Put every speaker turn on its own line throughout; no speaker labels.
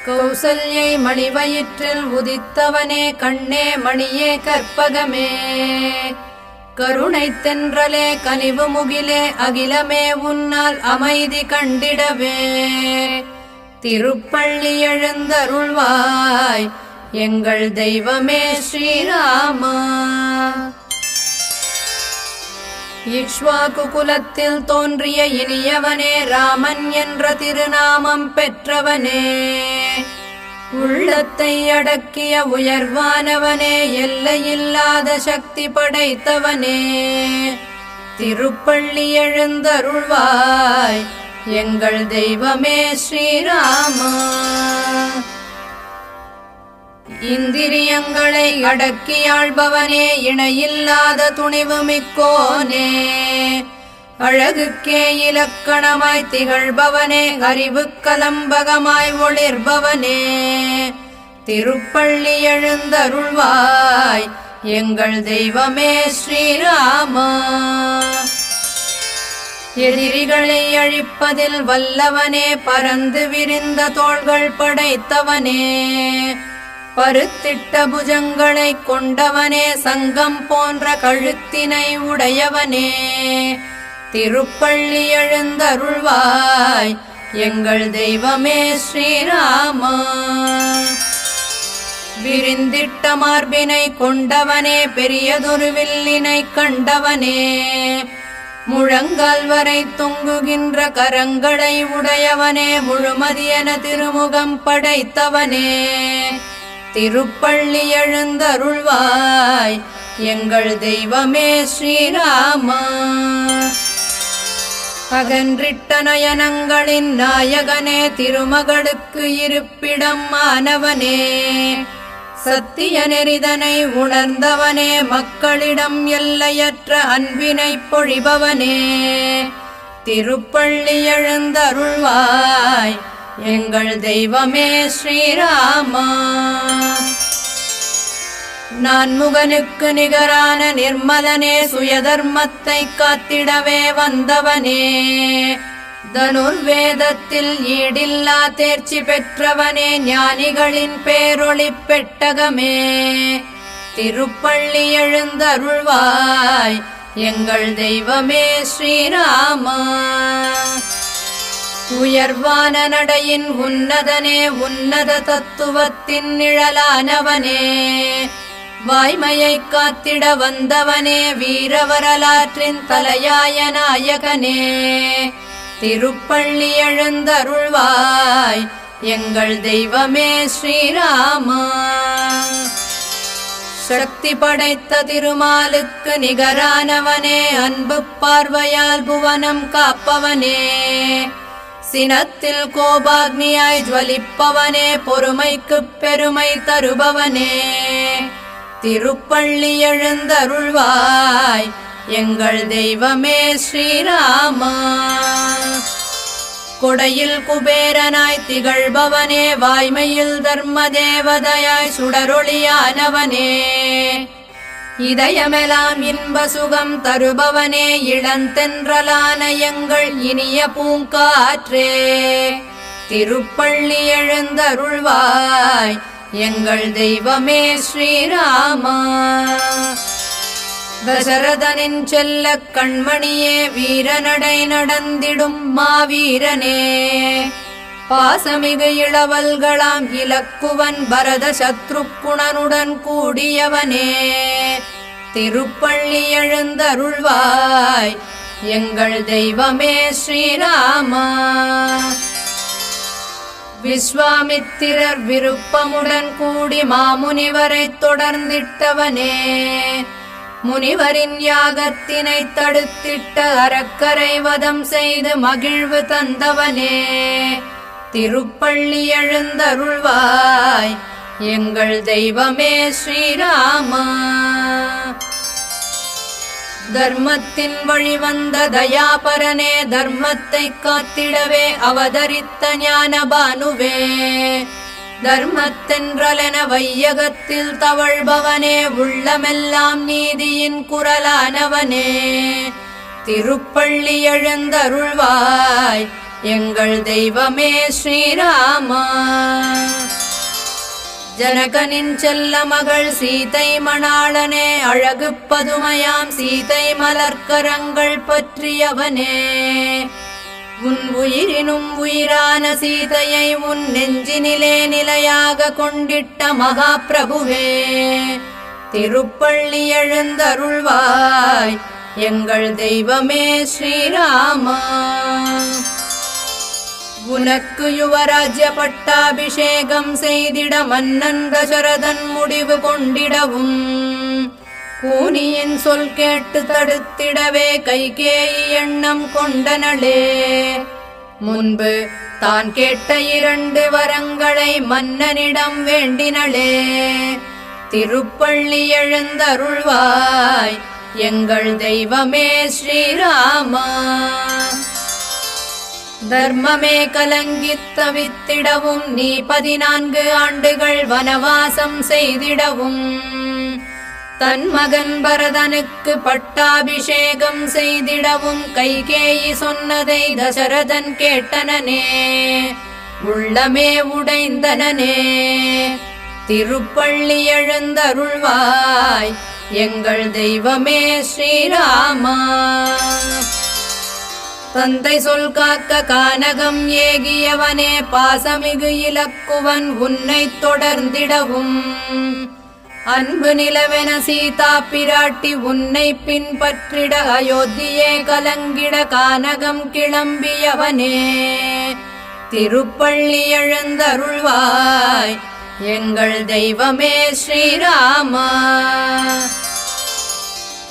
கௌசல்யை மணிவயிற்றில் உதித்தவனே, கண்ணே மணியே கற்பகமே, கருணை தென்றலே கனிவு முகிலே, அகிலமே உன்னால் அமைதி கண்டிடவே திருப்பள்ளி எழுந்தருள்வாய் எங்கள் தெய்வமே ஸ்ரீராமா. இக்ஷ்வாகு குலத்தில் தோன்றிய இனியவனே, ராமன் என்ற திருநாமம் பெற்றவனே, உள்ளத்தை அடக்கிய உயர்வானவனே, எல்லையில்லாத சக்தி படைத்தவனே, திருப்பள்ளி எழுந்தருள்வாய் எங்கள் தெய்வமே ஸ்ரீராமா. இந்திரியங்களை அடக்கியாள்பவனே, இணையில்லாத துணிவு மிக்கோனே, அழகுக்கே இலக்கணமாய் திகழ்பவனே, அறிவு கலம்பகமாய் ஒளிர்பவனே, திருப்பள்ளி எழுந்தருள்வாய் எங்கள் தெய்வமே ஸ்ரீராமா. எதிரிகளை அழிப்பதில் வல்லவனே, பரந்து விரிந்த தோள்கள் படைத்தவனே, பருத்திட்ட புஜங்களை கொண்டவனே, சங்கம் போன்ற கழுத்தினை உடையவனே, திருப்பள்ளி எழுந்தருள்வாய் எங்கள் தெய்வமே ஸ்ரீராமா. விரிந்திட்ட மார்பினை கொண்டவனே, பெரியதொரு வில்லினை கண்டவனே, முழங்கால் வரை தொங்குகின்ற கரங்களை உடையவனே, முழுமதியென திருமுகம் படைத்தவனே, திருப்பள்ளி எழுந்தருள்வாய் எங்கள் தெய்வமே ஸ்ரீராமா. அகன்றிட்ட நயனங்களின் நாயகனே, திருமகளுக்கு இருப்பிடம் ஆனவனே, சத்திய நெறிதனை உணர்ந்தவனே, மக்களிடம் எல்லையற்ற அன்பினை பொழிபவனே, திருப்பள்ளி எழுந்தருள்வாய் எங்கள் தெய்வமே ஸ்ரீராமா. நான்முகனுக்கு நிகரான நிர்மலனே, சுயதர்மத்தை காத்திடவே வந்தவனே, தனுர்வேதத்தில் ஈடில்லா தேர்ச்சி பெற்றவனே, ஞானிகளின் பேரொளி பெட்டகமே, திருப்பள்ளி எழுந்தருள்வாய் எங்கள் தெய்வமே ஸ்ரீராமா. உயர்வான நடையின் உன்னதனே, உன்னத தத்துவத்தின் நிழலானவனே, வாய்மையை காத்திட வந்தவனே, வீரவரலாற்றின் தலையாய நாயகனே, திருப்பள்ளி எழுந்தருள்வாய் எங்கள் தெய்வமே ஸ்ரீராமா. சக்தி படைத்த திருமாலுக்கு நிகரானவனே, அன்பு பார்வையால் புவனம் காப்பவனே, சினத்தில் கோபாக்னியாய் ஜ்வலிப்பவனே, பொறுமைக்கு பெருமை தருபவனே, திருப்பள்ளி எழுந்தருள்வாய் எங்கள் தெய்வமே ஸ்ரீராமா. கொடையில் குபேரனாய் திகழ்பவனே, வாய்மையில் தர்ம தேவதையாய் சுடரொளியானவனே, இதயமெல்லாம் இன்ப சுகம் தருபவனே, இளந்தென்றலான எங்கள் இனிய பூங்காற்றே, திருப்பள்ளி எழுந்தருள்வாய் எங்கள் தெய்வமே ஸ்ரீராமா. தசரதனின் செல்ல கண்மணியே, வீரநடை நடந்திடும் மாவீரனே, பாசமிகு இளவல்களாம் இலக்குவன் பரத சத்ருக்குணனுடன் கூடியவனே, திருப்பள்ளி எழுந்தருள்வாய் எங்கள் தெய்வமே ஸ்ரீராமா. விஸ்வாமித்திரர் விருப்பமுடன் கூடி மாமுனிவரை தொடர்ந்திட்டவனே, முனிவரின் யாகத்தினை தடுத்திட்ட அரக்கரை வதம் செய்து மகிழ்வு தந்தவனே, திருப்பள்ளி எழுந்தருள்வாய் எங்கள் தெய்வமே ஸ்ரீராமா. தர்மத்தின் வழிவந்த தயாபரனே, தர்மத்தை காத்திடவே அவதரித்த ஞானபானுவே, தர்மத்தென்றலென வையகத்தில் தவழ்பவனே, உள்ளமெல்லாம் நீதியின் குரலானவனே, திருப்பள்ளி எழுந்தருள்வாய் எங்கள் தெய்வமே ஸ்ரீராமா. ஜனகனின் செல்ல மகள் சீதை மணாளனே, அழகு பதுமையாம் சீதை மலர்க்கரங்கள் பற்றியவனே, உன் உயிரினும் உயிரான சீதையை உன் நெஞ்சினிலே நிலையாக கொண்டிட்ட மகா பிரபுவே, திருப்பள்ளி எழுந்தருள்வாய் எங்கள் தெய்வமே ஸ்ரீராமா. உனக்கு யுவராஜ்ய பட்டாபிஷேகம் செய்திட மன்னன் தசரதன் முடிவு கொண்டிடவும், கூனியின் சொல் கேட்டு தடுத்திடவே கைகேயி எண்ணம் கொண்டனளே, முன்பு தான் கேட்ட 2 வரங்களை மன்னனிடம் வேண்டினளே, திருப்பள்ளி எழுந்தருள்வாய் எங்கள் தெய்வமே ஸ்ரீராமா. தர்மமே கலங்கித் தவித்திடவும், நீ 14 ஆண்டுகள் வனவாசம் செய்திடவும், தன் மகன் பரதனுக்கு பட்டாபிஷேகம் செய்திடவும், கைகேயி சொன்னதை தசரதன் கேட்டனனே, உள்ளமே உடைந்தனனே, திருப்பள்ளி எழுந்தருள்வாய் எங்கள் தெய்வமே ஸ்ரீராமா. தந்தை சொல் காக்க கானகம் ஏகியவனே, பாசமிகு இலக்குவன் உன்னை தொடர்ந்திடவும், அன்பு நிலவென சீதா பிராட்டி உன்னை பின்பற்றிட அயோத்தியே கலங்கிட கானகம் கிளம்பியவனே, திருப்பள்ளி எழுந்தருள்வாய் எங்கள் தெய்வமே ஸ்ரீராமா.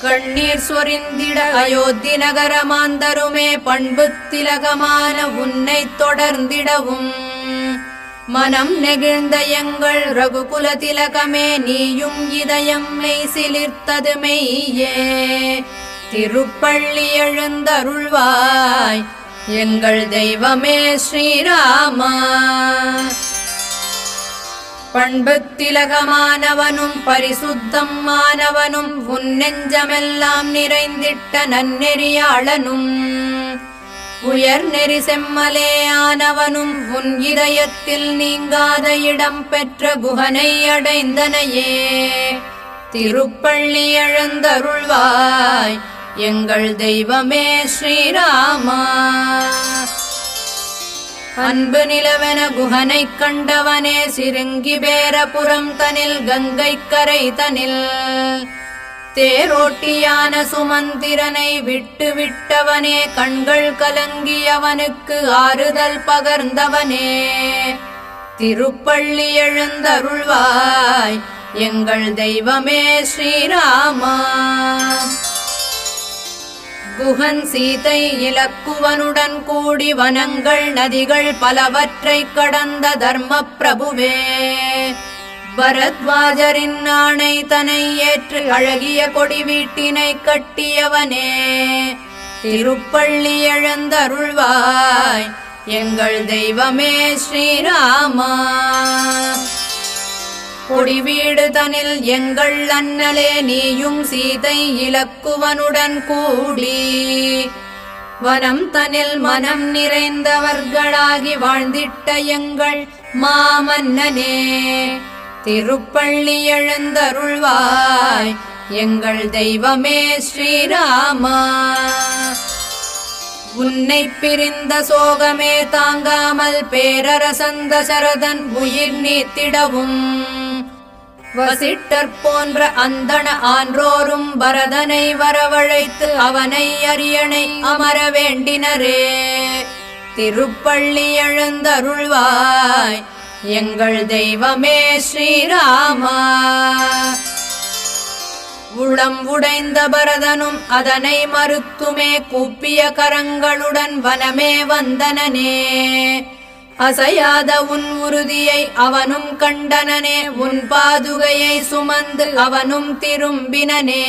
கண்ணீர் சொரிந்திட அயோத்தி நகரமாந்தருமே, பண்பு திலகமான உன்னை தொடர்ந்திடவும், மனம் நெகிழ்ந்த எங்கள் ரகுகுல திலகமே, நீயும் இதயம் மெய் சிலிர்த்தது மெய்யே, திருப்பள்ளி எழுந்தருள்வாய் எங்கள் தெய்வமே ஸ்ரீராமா. பண்பு திலகமானவனும் பரிசுத்தம் மானவனும், உன் நெஞ்சமெல்லாம் நிறைந்திட்ட நன்னெறியாளனும், உயர் நெறி செம்மலே ஆனவனும், உன் இதயத்தில் நீங்காத இடம் பெற்ற குஹனை அடைந்தனையே, திருப்பள்ளி எழுந்தருள்வாய் எங்கள் தெய்வமே ஸ்ரீராமா. அன்பு நிலவென குஹனை கண்டவனே, சிறுங்கி பேரபுரம் தனில் கங்கை கரை தனில், தேரோட்டியான சுமந்திரனை விட்டு விட்டவனே, கண்கள் கலங்கியவனுக்கு ஆறுதல் பகர்ந்தவனே, திருப்பள்ளி எழுந்தருள்வாய் எங்கள் தெய்வமே ஸ்ரீராமா. குஹன் சீதை இலக்குவனுடன் கூடி வனங்கள் நதிகள் பலவற்றை கடந்த தர்ம பிரபுவே, பரத்வாஜரின் ஆணை தனை ஏற்று அழகிய கொடி வீட்டினை கட்டியவனே, திருப்பள்ளி எழுந்தருள்வாய் எங்கள் தெய்வமே ஸ்ரீராமா. கொடி வீடு தனில் எங்கள் அண்ணலே, நீயும் சீதை இலக்குவனுடன் கூடி வனம் தனில் மனம் நிறைந்தவர்களாகி வாழ்ந்திட்ட எங்கள் மாமன்னனே, திருப்பள்ளி எழுந்தருள்வாய் எங்கள் தெய்வமே ஸ்ரீராமா. உன்னை பிரிந்த சோகமே தாங்காமல் பேரரசன் தசரதன் உயிர் நீத்திடவும், வசிட்டர் போன்ற அந்தண ஆன்றோரும் பரதனை வரவழைத்து அவனை அரியணை அமர வேண்டினரே, திருப்பள்ளி எழுந்தருள்வாய் எங்கள் தெய்வமே ஸ்ரீராமா. உளம் உடைந்த பரதனும் அதனை மறுத்துமே கூப்பிய கரங்களுடன் வனமே வந்தனனே, அசையாத உன் உறுதியை அவனும் கண்டனனே, உன் பாதுகையை சுமந்து அவனும் திரும்பினனே,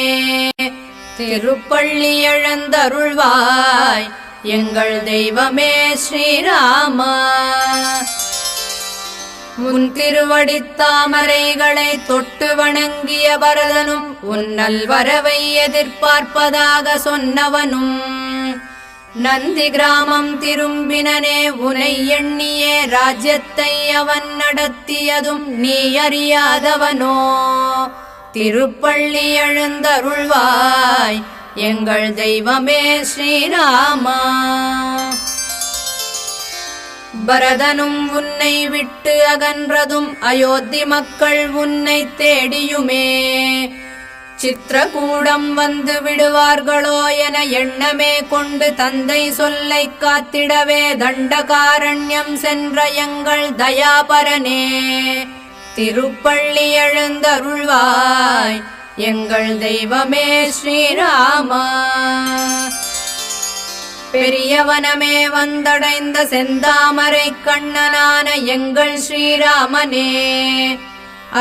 திருப்பள்ளி எழுந்தருள்வாய் எங்கள் தெய்வமே ஸ்ரீராமா. உன் திருவடித் தாமரைகளை தொட்டு வணங்கிய பரதனும் உன்னல் வரவை எதிர்பார்ப்பதாக சொன்னவனும் நந்தி கிராமம் திரும்பினனே உனை எண்ணியே ராஜ்யத்தை அவன் நடத்தியதும் நீ அறியாதவனோ திருப்பள்ளி எழுந்தருள்வாய் எங்கள் தெய்வமே ஸ்ரீராமா. பரதனும் உன்னை விட்டு அகன்றதும் அயோத்தி மக்கள் உன்னை தேடியுமே சித்திரகூடம் வந்து விடுவார்களோ என எண்ணமே கொண்டு தந்தை சொல்லை காத்திடவே தண்டகாரண்யம் சென்ற எங்கள் தயாபரனே திருப்பள்ளி எழுந்தருள்வாய் எங்கள் தெய்வமே ஸ்ரீராமா. பெரியவனமே வந்தடைந்த செந்தாமரை கண்ணனான எங்கள் ஸ்ரீராமனே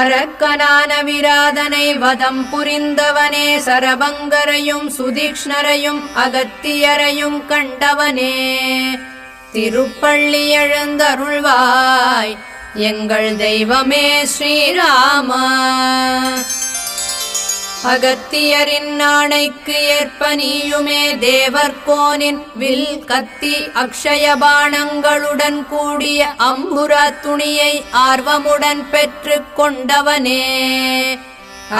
அரக்கனான விராதனை வதம் புரிந்தவனே சரபங்கரையும் சுதீக்ஷ்ணரையும் அகத்தியரையும் கண்டவனே திருப்பள்ளி எழுந்தருள்வாய் எங்கள் தெய்வமே ஸ்ரீராமா. அகத்தியரின் ஆணைக்கு ஏற்ப நீயுமே தேவர்கோனின் வில் கத்தி அக்ஷய பாணங்களுடன் கூடிய அம்புரா துணியை ஆர்வமுடன் பெற்று கொண்டவனே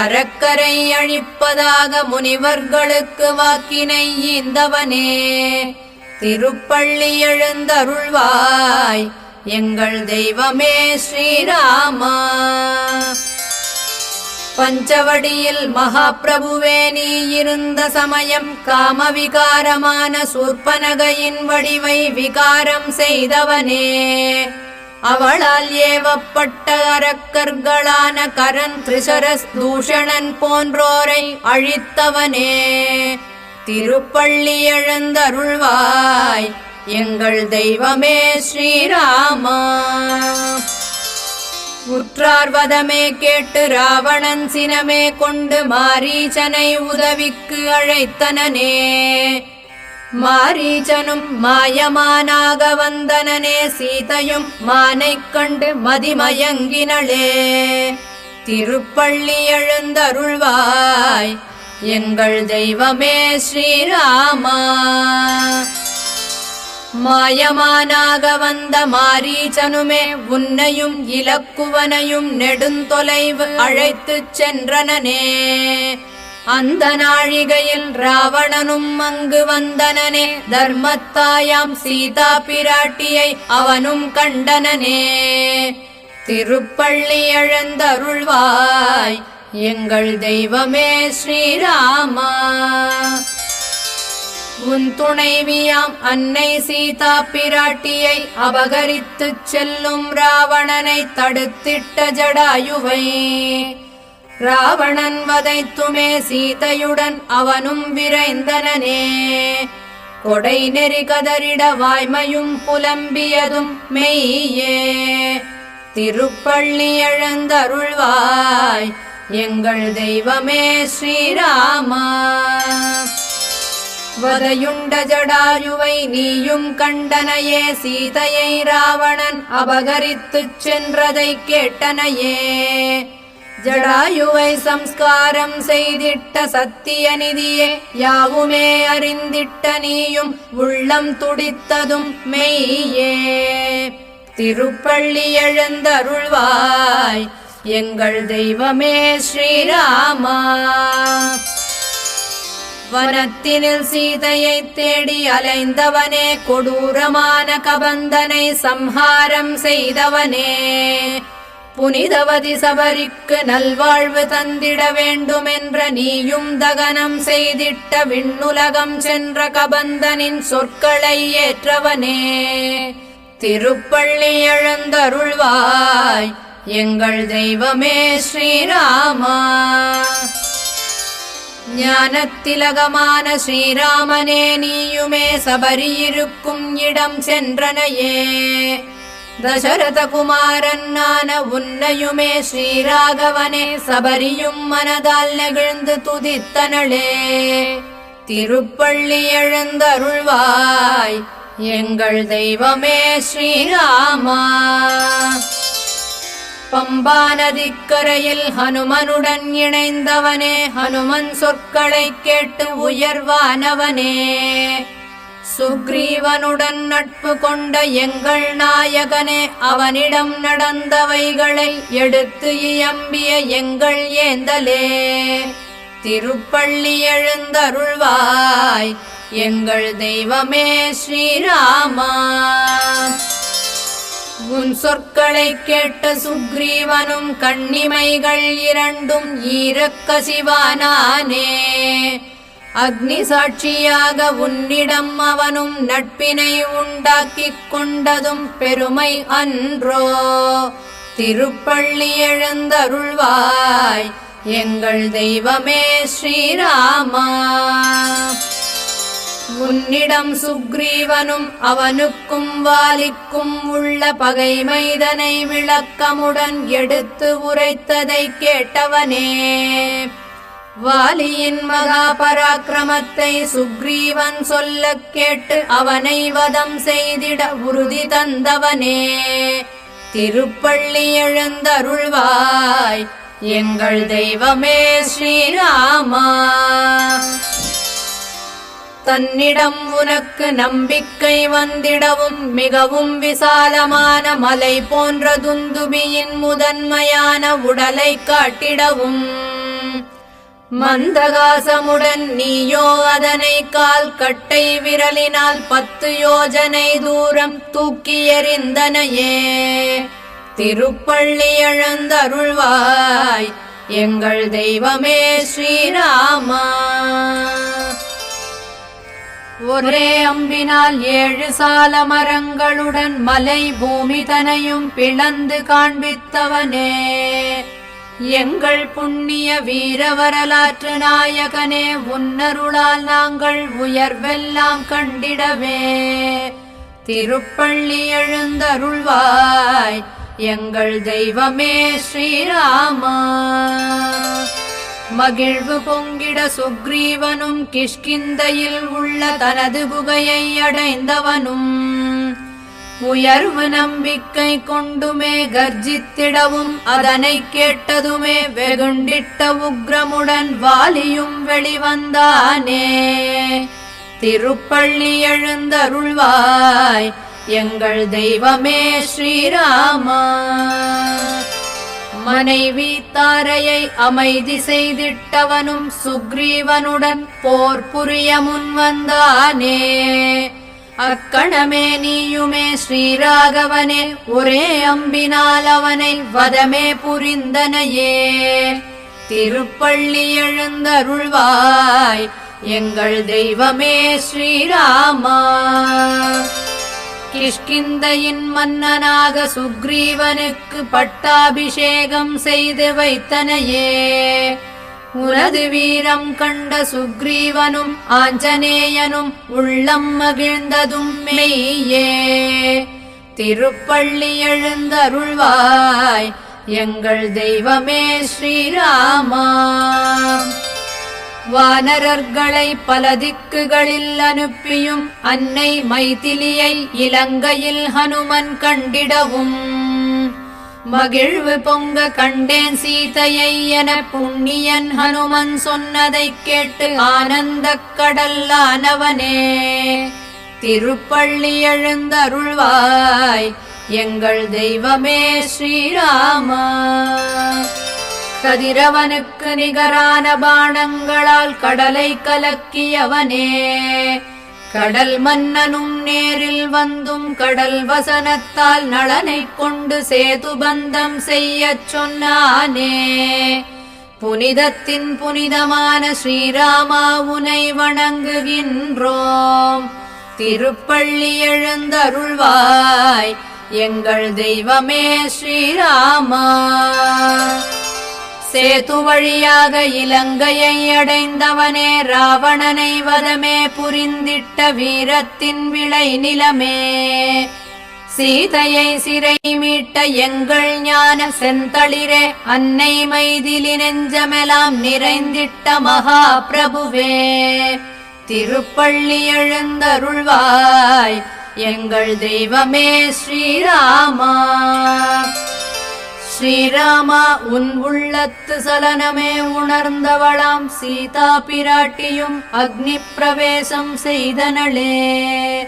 அறக்கரை அழிப்பதாக முனிவர்களுக்கு வாக்கினை ஈந்தவனே திருப்பள்ளி எழுந்தருள்வாய் எங்கள் தெய்வமே ஸ்ரீராமா. பஞ்சவடியில் மகாபிரபுவே நீ இருந்த சமயம் காமவிகாரமான சூர்பனகையின் வடிவை விகாரம் செய்தவனே அவளால் ஏவப்பட்ட அரக்கர்களான கரன் திரிசரஸ் தூஷணன் போன்றோரை அழித்தவனே திருப்பள்ளி எழுந்தருள்வாய் எங்கள் தெய்வமே ஸ்ரீராமா. உற்றார்வதமே கேட்டு ராவணன் சினமே கொண்டு மாரீச்சனை உதவிக்கு அழைத்தனனே மாரீச்சனும் மாயமானாக வந்தனனே சீதையும் மானைக் கண்டு மதிமயங்கினளே திருப்பள்ளி எழுந்தருள்வாய் எங்கள் தெய்வமே ஸ்ரீராமா. மாயமானாக வந்த மாரீச்சனுமே உன்னையும் இலக்குவனையும் நெடுந்தொலைவு அழைத்துச் சென்றனனே அந்த நாழிகையில் ராவணனும் அங்கு வந்தனனே தர்மத்தாயாம் சீதா பிராட்டியை அவனும் கண்டனனே திருப்பள்ளி எழுந்தருள்வாய் எங்கள் தெய்வமே ஸ்ரீராமா. உன் துணைவியாம் அன்னை சீதா பிராட்டியை அபகரித்துச் செல்லும் ராவணனை தடுத்திட்ட ஜடாயுவை ராவணன் வதைத்துமே சீதையுடன் அவனும் விரைந்தனனே கொடை நெறி கதறிட வாய்மையும் புலம்பியதும் மெய்யே திருப்பள்ளி எழுந்தருள்வாய் எங்கள் தெய்வமே ஸ்ரீராமா. வதையுண்ட ஜடாயுவை நீயும் கண்டனையே சீதையை ராவணன் அபகரித்துச் சென்றதை கேட்டனையே ஜடாயுவை சம்ஸ்காரம் செய்திட்ட சத்தியநிதியே யாவுமே அறிந்திட்ட நீயும் உள்ளம் துடித்ததும் மெய்யே திருப்பள்ளி எழுந்தருள்வாய் எங்கள் தெய்வமே ஸ்ரீராமா. வனத்தினில் சீதையை தேடி அலைந்தவனே கொடூரமான கபந்தனை சம்ஹாரம் செய்தவனே புனிதவதி சபரிக்கு நல்வாழ்வு தந்திட வேண்டுமென்ற நீயும் தகனம் செய்திட்ட விண்ணுலகம் சென்ற கபந்தனின் சொற்களை ஏற்றவனே திருப்பள்ளி எழுந்தருள்வாய் எங்கள் தெய்வமே ஸ்ரீராமா. ஞானத்திலகமான ஸ்ரீராமனே நீயுமே சபரியிருக்கும் இடம் சென்றனையே தசரதகுமாரனான உன்னையுமே ஸ்ரீராகவனே சபரியும் மனதால் நெகிழ்ந்து துதித்தனளே திருப்பள்ளி எழுந்தருள்வாய் எங்கள் தெய்வமே ஸ்ரீராமா. பம்பா நதிக்கரையில் ஹனுமனுடன் இணைந்தவனே, ஹனுமன் சொற்களை கேட்டு உயர்வானவனே, சுக்ரீவனுடன் நட்பு கொண்ட எங்கள் நாயகனே, அவனிடம் நடந்தவைகளை எடுத்து இயம்பிய எங்கள் ஏந்தலே, திருப்பள்ளி எழுந்தருள்வாய் எங்கள் தெய்வமே ஸ்ரீராமா. உன் சொற்களை கேட்ட சுக்ரீவனும் கண்ணிமைகள் இரண்டும் ஈரக்கசிவானானே, அக்னி சாட்சியாக உன்னிடம் அவனும் நட்பினை உண்டாக்கிக் கொண்டதும் பெருமை அன்றோ, திருப்பள்ளி எழுந்தருள்வாய் எங்கள் தெய்வமே ஸ்ரீராமா. உன்னிடம் சுக்ரீவனும் அவனுக்கும் வாலிக்கும் உள்ள பகைமைதனை விளக்கமுடன் எடுத்து உரைத்ததை கேட்டவனே, வாலியின் மகா பராக்கிரமத்தை சுக்ரீவன் சொல்ல கேட்டு அவனை வதம் செய்திட உறுதி தந்தவனே, திருப்பள்ளி எழுந்தருள்வாய் எங்கள் தெய்வமே ஸ்ரீராமா. தன்னிடம் உனக்கு நம்பிக்கை வந்திடவும் மிகவும் விசாலமான மலை போன்ற துந்துபியின் முதன்மையான உடலை காட்டிடவும், மந்தகாசமுடன் நீயோ அதனை கால் கட்டை விரலினால் 10 யோஜனை தூரம் தூக்கி எறிந்தனையே, திருப்பள்ளி எழுந்தருள்வாய் எங்கள் தெய்வமே ஸ்ரீராமா. ஒரே அம்பினால் 7 சால மரங்களுடன் மலை பூமி தனையும் பிளந்து காண்பித்தவனே, எங்கள் புண்ணிய வீர வரலாற்று நாயகனே, உன்னருளால் நாங்கள் உயர்வெல்லாம் கண்டிடவே, திருப்பள்ளி எழுந்தருள்வாய் எங்கள் தெய்வமே ஸ்ரீராமா. மகிழ்வு பொங்கிட சுக்ரீவனும் கிஷ்கிந்தையில் உள்ள தனது குகையை அடைந்தவனும், உயர்வு நம்பிக்கை கொண்டுமே கர்ஜித்திடவும் அதனை கேட்டதுமே வெகுண்டிட்ட உக்ரமுடன் வாலியும் வெளிவந்தானே, திருப்பள்ளி எழுந்தருள்வாய் எங்கள் தெய்வமே ஸ்ரீராமா. மனைவி தாரையை அமைதி செய்திட்டவனும் சுக்ரீவனுடன் போர் புரிய முன் வந்தானே, அக்கணமே நீயுமே ஸ்ரீராகவனே, ஒரே அம்பினால் அவனை வதமே புரிந்தனையே, திருப்பள்ளி எழுந்தருள்வாய் எங்கள் தெய்வமே ஸ்ரீராமா. கிஷ்கிந்தையின் மன்னனாக சுக்ரீவனுக்கு பட்டாபிஷேகம் செய்து வைத்தனையே, உனது வீரம் கண்ட சுக்ரீவனும் ஆஞ்சநேயனும் உள்ளம் மகிழ்ந்ததும் மெய்யே, திருப்பள்ளி எழுந்தருள்வாய் எங்கள் தெய்வமே ஸ்ரீராமா. வானரர்களை பல திக்குகளில் அனுப்பியும் அன்னை மைதிலியை இலங்கையில் ஹனுமன் கண்டிடவும், மகிழ்வு பொங்க கண்டேன் சீதையை என புண்ணியன் ஹனுமன் சொன்னதை கேட்டு ஆனந்தக் கடலானவனே, திருப்பள்ளி எழுந்தருள்வாய் எங்கள் தெய்வமே ஸ்ரீராமா. கதிரவனுக்கு நிகரான பாணங்களால் கடலை கலக்கியவனே, கடல் மன்னனும் நேரில் வந்தும் கடல் வசனத்தால் நளனை கொண்டு சேதுபந்தம் செய்யச் சொன்னானே, புனிதத்தின் புனிதமான ஸ்ரீராமா உனை வணங்குகின்றோம், திருப்பள்ளி எழுந்தருள்வாய் எங்கள் தெய்வமே ஸ்ரீராமா. சேது வழியாக இலங்கையை அடைந்தவனே, ராவணனை வதமே புரிந்திட்ட வீரத்தின் விளை நிலமே, சீதையை சிறை மீட்ட எங்கள் ஞான செந்தளிரே, அன்னை மைதிலி நெஞ்சமெல்லாம் நிறைந்திட்ட மகா பிரபுவே, திருப்பள்ளி எழுந்தருள்வாய் எங்கள் தெய்வமே ஸ்ரீராமா. ஸ்ரீராமா உன் உள்ளத்து சலனமே உணர்ந்தவளாம் சீதா பிராட்டியும் அக்னி பிரவேசம் செய்தனளே.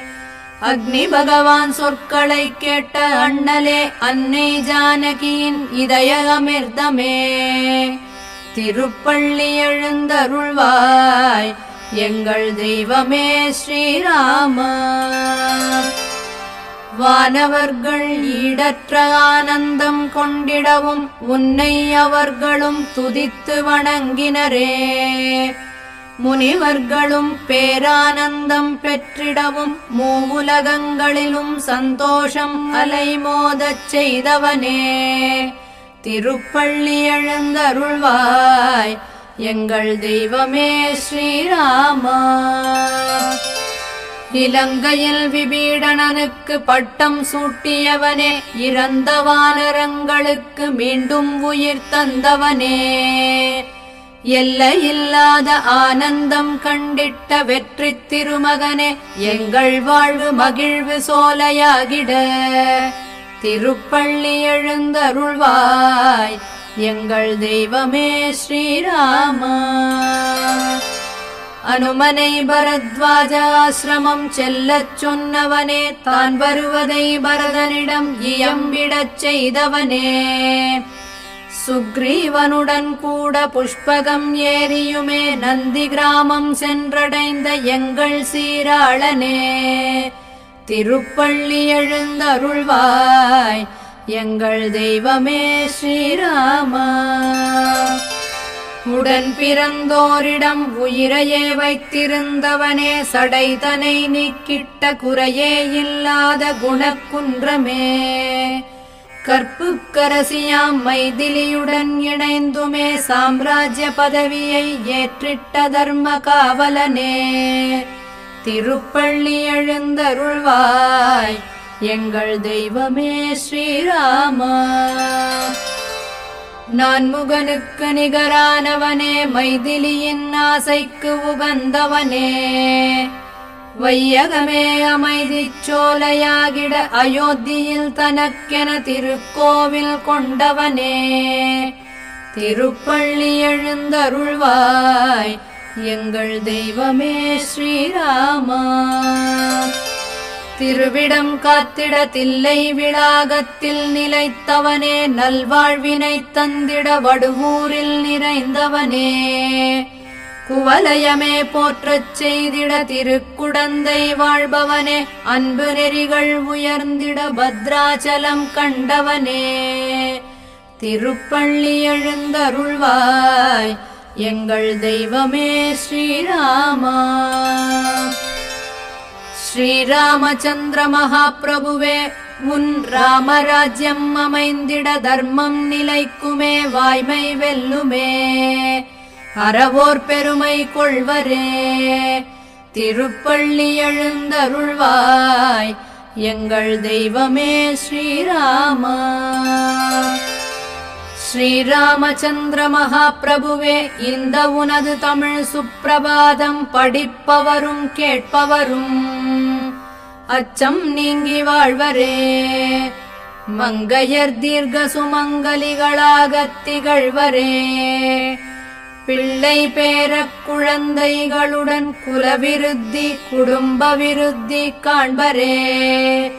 அக்னி பகவான் சொற்களை கேட்ட அண்ணலே அன்னை ஜானகியின் இதய அமிர்தமே. திருப்பள்ளி எழுந்தருள்வாய் எங்கள் தெய்வமே ஸ்ரீராமா. வானவர்கள் ஈடற்ற ஆனந்தம் கொண்டிடவும் உன்னை அவர்களும் துதித்து வணங்கினரே. முனிவர்களும் பேரானந்தம் பெற்றிடவும் மூவுலகங்களிலும் சந்தோஷம் அலைமோதச் செய்தவனே. திருப்பள்ளி எழுந்தருள்வாய் எங்கள் தெய்வமே ஸ்ரீராமா. இலங்கையில் விபீடணனுக்கு பட்டம் சூட்டியவனே, இறந்த வானரங்களுக்கு மீண்டும் உயிர் தந்தவனே. எல்லையில்லாத ஆனந்தம் கண்டிட்ட வெற்றி திருமகனே, எங்கள் வாழ்வு மகிழ்வு சோலையாகிட திருப்பள்ளி எழுந்தருள்வாய் எங்கள் தெய்வமே ஸ்ரீராமா. அனுமனை பரத்வாஜ ஆசிரமம் செல்லச் சொன்னவனே, தான் வருவதை பரதனிடம் இயம்பிடச் செய்தவனே. சுக்ரீவனுடன் கூட புஷ்பகம் ஏறியுமே நந்தி கிராமம் சென்றடைந்த எங்கள் சீராளனே. திருப்பள்ளி எழுந்தருள்வாய் எங்கள் தெய்வமே ஸ்ரீராமா. உடன் பிறந்தோரிடம் உயிரையே வைத்திருந்தவனே, சடைதனை நீக்கிட்ட குறையே இல்லாத குணக்குன்றமே. கற்புக்கரசியாம் மைதிலியுடன் இணைந்துமே சாம்ராஜ்ய பதவியை ஏற்றிட்ட தர்ம காவலனே. திருப்பள்ளி எழுந்தருள்வாய் எங்கள் தெய்வமே ஸ்ரீராமா. நான்முகனுக்கு நிகரானவனே, மைதிலியின் ஆசைக்கு உகந்தவனே. வையகமே அமைதிச் சோலையாகிட அயோத்தியில் தனக்கென திருக்கோவில் கொண்டவனே. திருப்பள்ளி எழுந்தருள்வாய் எங்கள் தெய்வமே ஸ்ரீராமா. திருவிடம் காத்திட தில்லை விளாகத்தில் நிலைத்தவனே, நல்வாழ்வினை தந்திட வடுவூரில் நிறைந்தவனே. குவலயமே போற்றச் செய்திட திருக்குடந்தை வாழ்பவனே, அன்பு நெறிகள் உயர்ந்திட பத்ராச்சலம் கண்டவனே. திருப்பள்ளி எழுந்தருள்வாய் எங்கள் தெய்வமே ஸ்ரீராமா. ஸ்ரீராமச்சந்திர மகாபிரபுவே, உன் ராமராஜ்யம் அமைந்திட தர்மம் நிலைக்குமே வாய்மை வெல்லுமே. அறவோர் பெருமை கொள்வரே. திருப்பள்ளி எழுந்தருள்வாய் எங்கள் தெய்வமே ஸ்ரீராமா. ஸ்ரீராமச்சந்திர மகாபிரபுவே, இந்த உனது தமிழ் சுப்பிரபாதம் படிப்பவரும் கேட்பவரும் அச்சம் நீங்கி வாழ்வரே. மங்கையர் தீர்க்க சுமங்கலிகளாகத் திகழ்வரே. பிள்ளை பேரக் குழந்தைகளுடன் குலவிருத்தி குடும்ப விருத்தி காண்பரே.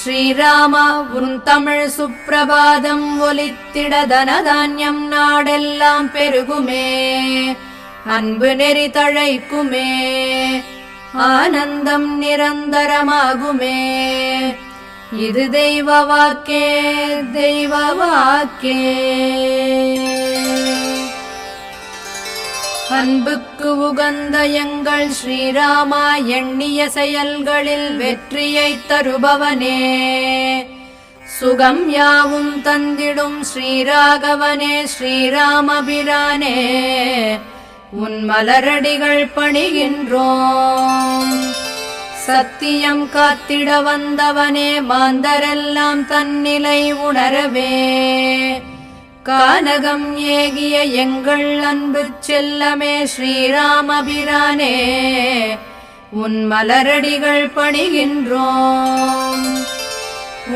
ஸ்ரீராமா, உன் தமிழ் சுப்பிரபாதம் ஒலித்திட தனதான்யம் நாடெல்லாம் பெருகுமே. அன்பு நெறி தழைக்குமே. ஆனந்தம் நிரந்தரமாகுமே. இது தெய்வ வாக்கே, தெய்வ வாக்கே. அன்புக்கு உகந்த எங்கள் ஸ்ரீராமா, எண்ணிய செயல்களில் வெற்றியை தருபவனே. சுகம் யாவும் தந்திடும் ஸ்ரீராகவனே, ஸ்ரீராமபிரானே, உன் மலரடிகள் பணிகின்றோம். சத்தியம் காத்திட வந்தவனே, மாந்தரெல்லாம் தன்னிலை உணரவே. கானகம் ஏகிய எங்கள் அன்பு செல்லமே ஸ்ரீராமபிரானே, உன் மலரடிகள் பணிகின்றோம்.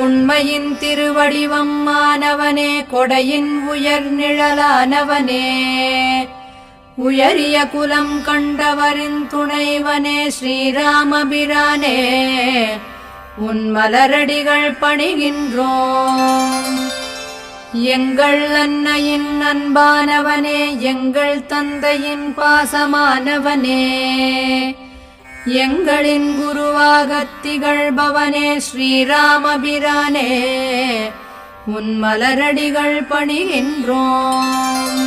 உண்மையின் திருவடிவம் மானவனே, கொடையின் உயர் நிழலானவனே, உயரிய குலம் கண்டவரின் துணைவனே, ஸ்ரீராமபிரானே, உன் மலரடிகள் பணிகின்றோம். எங்கள் அன்னையின் அன்பானவனே, எங்கள் தந்தையின் பாசமானவனே, எங்களின் குருவாகத் திகழ்பவனே, ஸ்ரீராமபிரானே, உன் மலரடிகள் பணிகின்றோம்.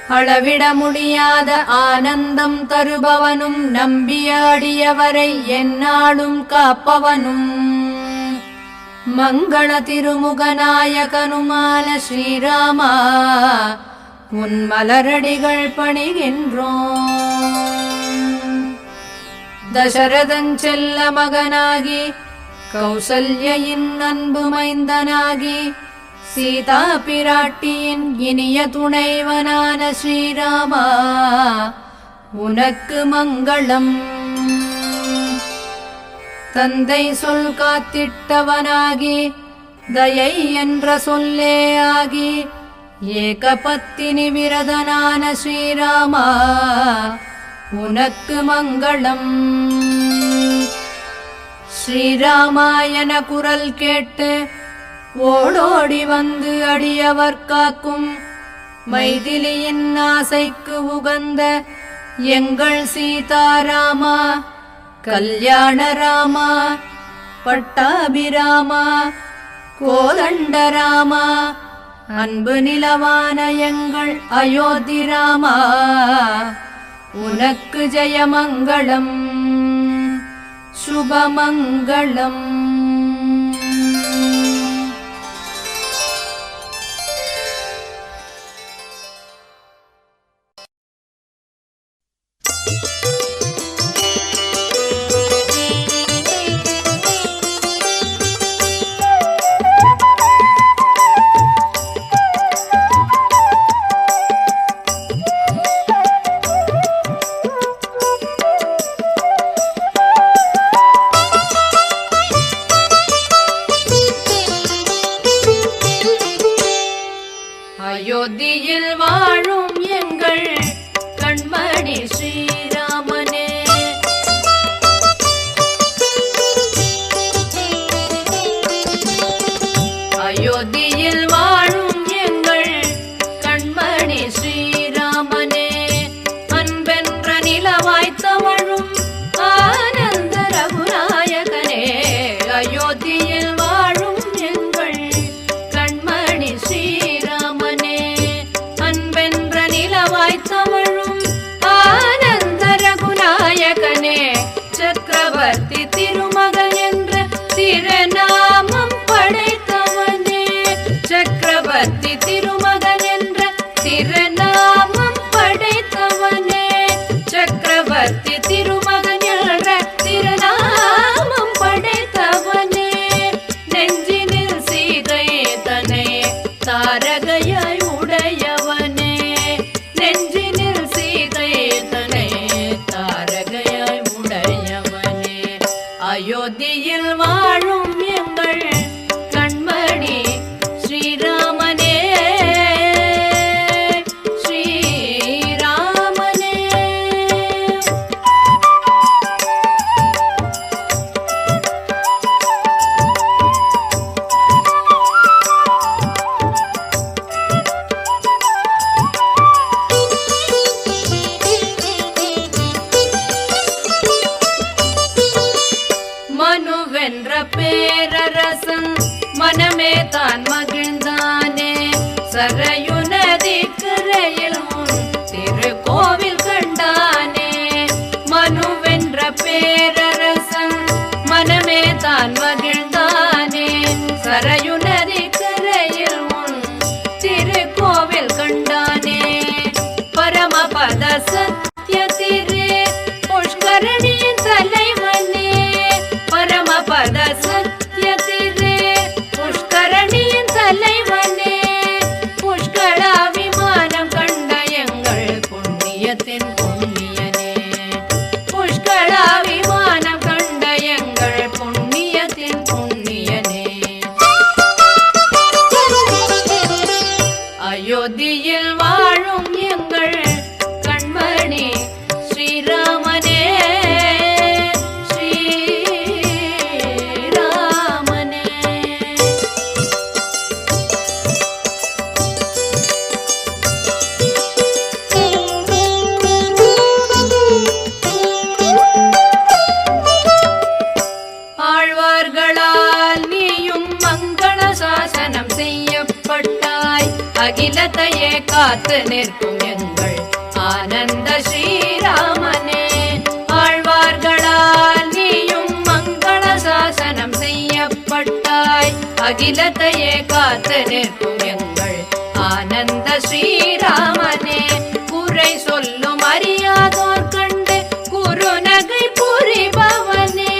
அளவிட முடியாத ஆனந்தம் தருபவனும், நம்பிய அடியவரை எந்நாளும் காப்பவனும், மங்கள திருமுகநாயகனுமான ஸ்ரீராமா, உன் மலரடிகள் பணிகின்றோம். தசரதன் செல்ல மகனாகி, கௌசல்யின் அன்பு மைந்தனாகி, சீதா பிராட்டியின் இனிய துணைவனான ஸ்ரீராமா, உனக்கு மங்களம். தந்தை சொல் காத்திட்டவனாகி, தயை என்ற சொல்லே ஆகி, ஏகபத்தினி விரதனான ஸ்ரீராமா, உனக்கு மங்களம். ஸ்ரீராமாயண குரல் கேட்டு ஓடோடி வந்து அடியவர் காக்கும், மைதிலியின் ஆசைக்கு உகந்த எங்கள் சீதாராமா, கல்யாணராமா, பட்டாபிராமா, கோதண்டராமா, அன்பு நிலவான எங்கள் அயோத்திராமா, உனக்கு ஜெயமங்களம், சுபமங்களம். அயோத்தியில் வாழும் எங்கள் கண்மணி ஸ்ரீராமனே, அயோத்தியில் வாழும் எங்கள் கண்மணி ஸ்ரீராமனே, அன்பென்ற நிலவாய் தவழும் ஆனந்த ரகுநாயகனே, அயோத்தியில் வாழும் எங்கள் கண்மணி ஸ்ரீராமனே, அன்பென்ற நிலவாய் தவழும் ஆனந்த ரகுநாயகனே, சக்கரவர்த்தி திருமகன் என்ற திருநாமம் படைத்தவனே, சக்கரவர்த்தி திருமகன் என்ற திருநாமம் படைத்தவனே, சக்கரவர்த்தி திருமகன் என்ற திருநாமம் படைத்தவனே, நெஞ்சினில் சீதை தனை தாரகையாய் உடையவனே, நெஞ்சினில் சீதை தனை தாரகையாய் உடையவனே, அயோத்தியில் வாழும் எங்கள் கண்மணி ஸ்ரீராமனே, ஸ்ரீராமனே. மனுவென்ற பேரரசன் மனமே தான் மகிழ்ந்தானே, சரையு நதி கரையில் உன் திருக்கோவில் கண்டானே, மனுவென்ற பேரரசன் மனமே தான் மகிழ்ந்தானே, சரையு நதி கரையில் உன் திருக்கோவில் கண்டானே, பரமபத சத்ய திரு புஷ்கரணியின் தலைவனே, பரமபத சத்ய திரு புஷ்கரணியின் தலைவனே, புஷ்கரணியின் அயோத்தியில் வாழும் எங்கள் கண்மணி ஸ்ரீராமனே ஸ்ரீராமனே. ஆழ்வார்களால் நீயும் மங்கள சாசனம் செய்யப்பட்டாய். அகிலத்தையே காத்து நிற்கும் எங்கள் ஆனந்த ஸ்ரீராமனே. ஆழ்வார்களால் நீயும் மங்கள சாசனம் செய்யப்பட்டாய். அகிலத்தையே காத்து நிற்கும் எங்கள் ஆனந்த ஸ்ரீராமனே. குறை சொல்லும் அறியாதோர் கண்டு குறுநகை புரிபவனே.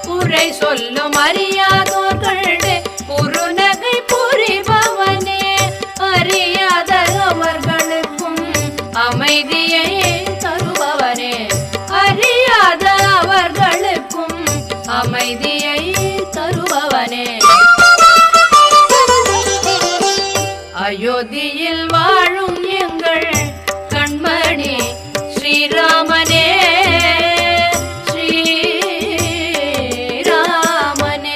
குறை சொல்லும் அறியாதோர் கண்டு குறுநகை புரிபவனே. அறியாத அவர்களுக்கும் அமைதியை தருபவனே. அறியாத அவர்களுக்கும் அமைதியை தருபவனே. அயோத்தியில் வாழும் எங்கள் கண்மணி ஸ்ரீராமனே ஸ்ரீராமனே.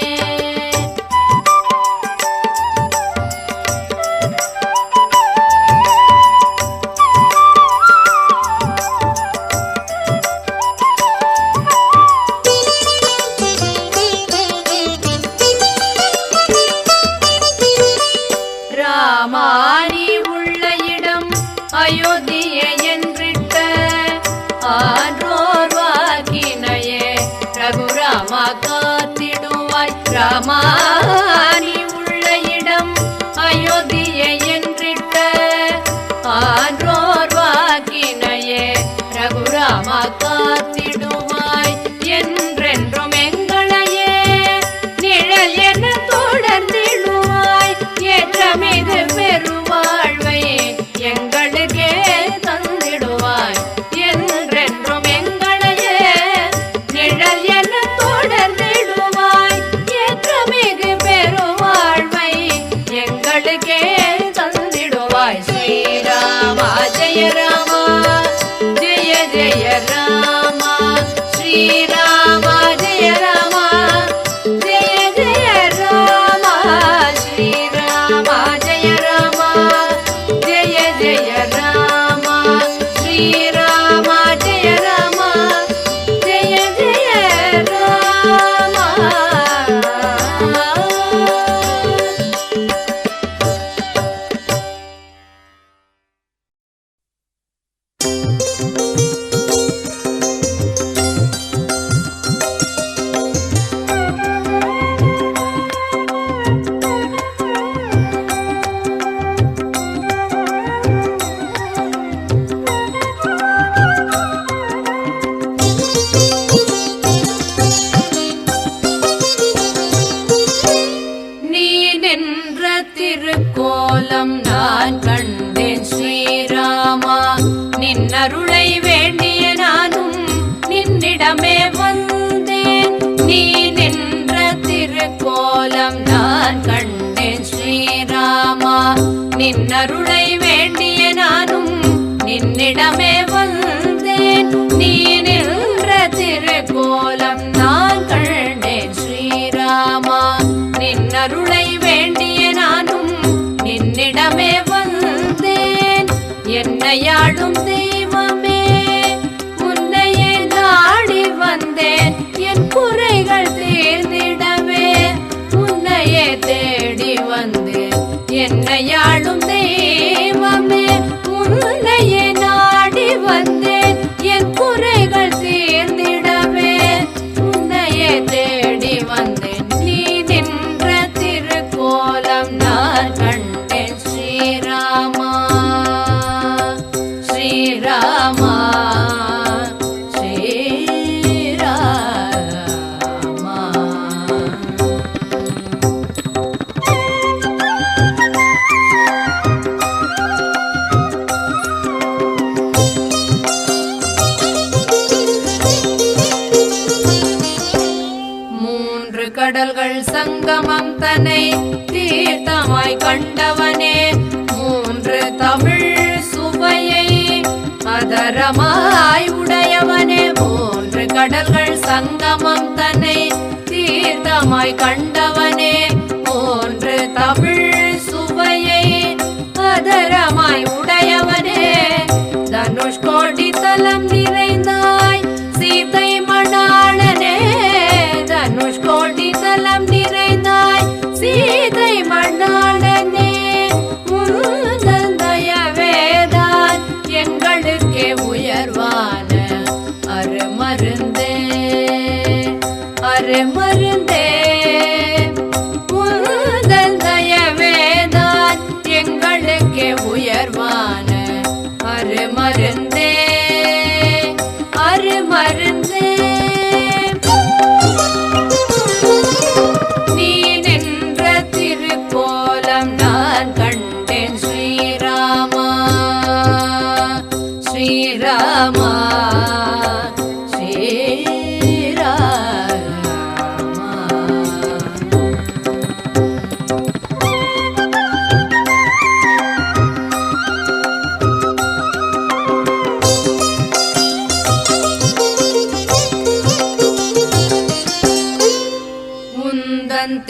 ராமானி உள்ள இடம் அயோத்தியை என்றிட்ட ஆன்றோர் வாக்கினையே ரகுராமா காத்திடுவாய். ராமானி உள்ள இடம் அயோத்தியை என்றிட்ட ஆன்றோர் வாக்கினையே ரகுராமா காத்திடுவாய். என்றென்றும் எங்களையே நிழல் என தொடர்ந்திடுவாய். ஏற்றமிகு பெருவாழ்வை எங்களுக்கே தந்திடுவாய். என்றென்றும் எங்களையே நிழல் என தொடர்ந்திடுவாய். ஏற்றமிகு பெருவாழ்வை எங்களுக்கே தந்திடுவாய். ஸ்ரீராமா ஜெய ராமா ஜெய ஜெய ராமா. ஸ்ரீராமா ஜெய ராமா ஜெய ஜெய ராமா. ஸ்ரீராமா ஜெய ராமா ஜெய ஜெய ராமா. ஸ்ரீராமா ஜெய ராமா ஜெய ஜெய ராமா. நீ நின்ற திருக்கோலம் நான் கண்டேன் ஸ்ரீராமா. நின்னருளை வேண்டிய நானும் நின்னிடமே வந்தேன். நீ நின்ற திருக்கோலம் நான் கண்டேன் ஸ்ரீராமா. நின்னருளை வேண்டிய நானும் நின்னிடமே வந்தேன். நீ நின்ற திருக்கோலம் நான் கண்டேன் ஸ்ரீராமா. நின்னருளை வேண்டிய நானும் நின்னிடமே வந்தேன். என்னையாளும் தெய்வமே உன்னையே நாடி வந்தேன். என் குறைகள் தீர்ந்திடவே உன்னையே தேடி வந்தேன். என்னையாளும் தெய்வமே உன்னையே நாடி வந்தேன். என் குறைகள் தீர்ந்திடவே உன்னையே தேடி வந்தேன். நீ நின்ற திருக்கோலம் நான் கண்டேன் ஸ்ரீராமா ஸ்ரீராமா ஸ்ரீராமா. அதிசயமாய் கண்டவனே மூன்று தமிழ் சுவையை அதரமாய் உடையவனே தனுஷ்கோடி தலம் நிறைந்தாய் சீதை மணாளனே தனுஷ்கோடி தலம் நிறைந்தாய் சீதை மணாளனே முருந்தயவேதான் எங்களுக்கே உயர்வான அருமருந்தே அருமருந்தே முருந்தயவேதான் எங்களுக்கே உயர்வான அருமருந்தே அருமருந்தே நீ நின்ற திருக்கோலம் நான் கண்டேன் ஸ்ரீராமா ஸ்ரீராமா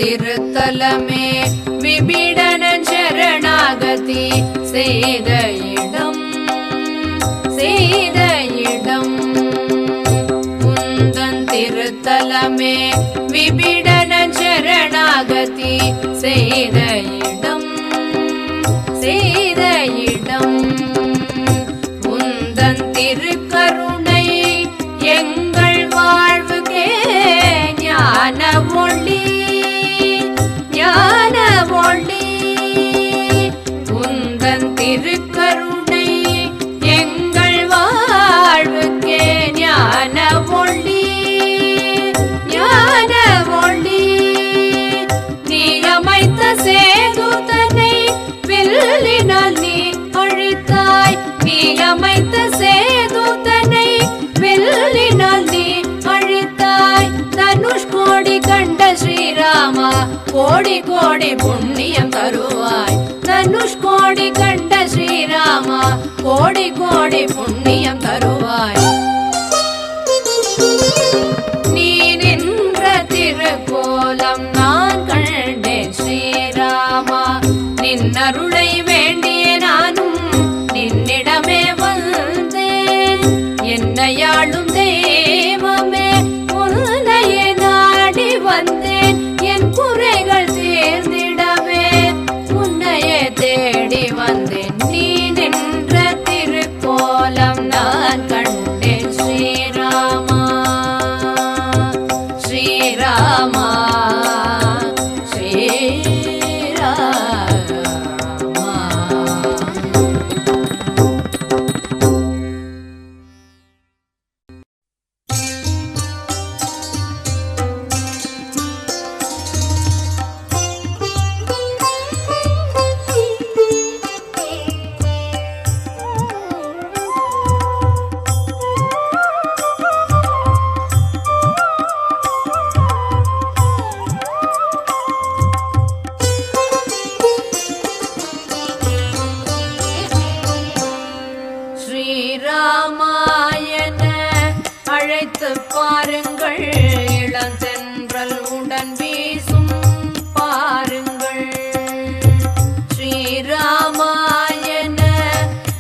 திருத்தலமே விபிடனன் சரணாகதி செய்த இடம் செய்த இடம் உந்தன் திருத்தலமே விபிடனன் சரணாகதி செய்த இடம் செய்த இடம் உந்தன் திருக்கருணை எங்கள் வாழ்வுக்கே ஞான ஒளி ஞான ஒளி உந்தன் திருக்கருணை எங்கள் வாழ்வுக்கே ஞான ஒளி ஞான ஒளி நீ அமைத்த சேதுதனை வில்லினால் நீ அழித்தாய் நீ அமைத்த சேதுதனை வில்லினால் நீ அழித்தாய் தனுஷ்கோடி கண்ட ஸ்ரீராமா கோடி கோடி புண்ணியம் தருவாய் தனுஷ்கோடி கண்ட ஸ்ரீராமா கோடி கோடி புண்ணியம் தருவாய் நீ நின்ற திருக்கோலம் நான் கண்டேன் ஸ்ரீராமா நின்னருளை வேண்டிய நானும் நின்னிடமே வந்தேன் என்னையாளும் தெய்வமே உன்னையே நாடி வந்தேன் என் குறைகள் தீர்ந்திடவே உன்னையே தேடி வந்தேன் நீ நின்ற திருக்கோலம் நான் கண்டேன் ஸ்ரீராமா ஸ்ரீராமா ஸ்ரீராமா ஸ்ரீராமாயண அழைத்து பாருங்கள் இளந்தென்றல் உடன் வீசும் பாருங்கள் ஸ்ரீராமாயண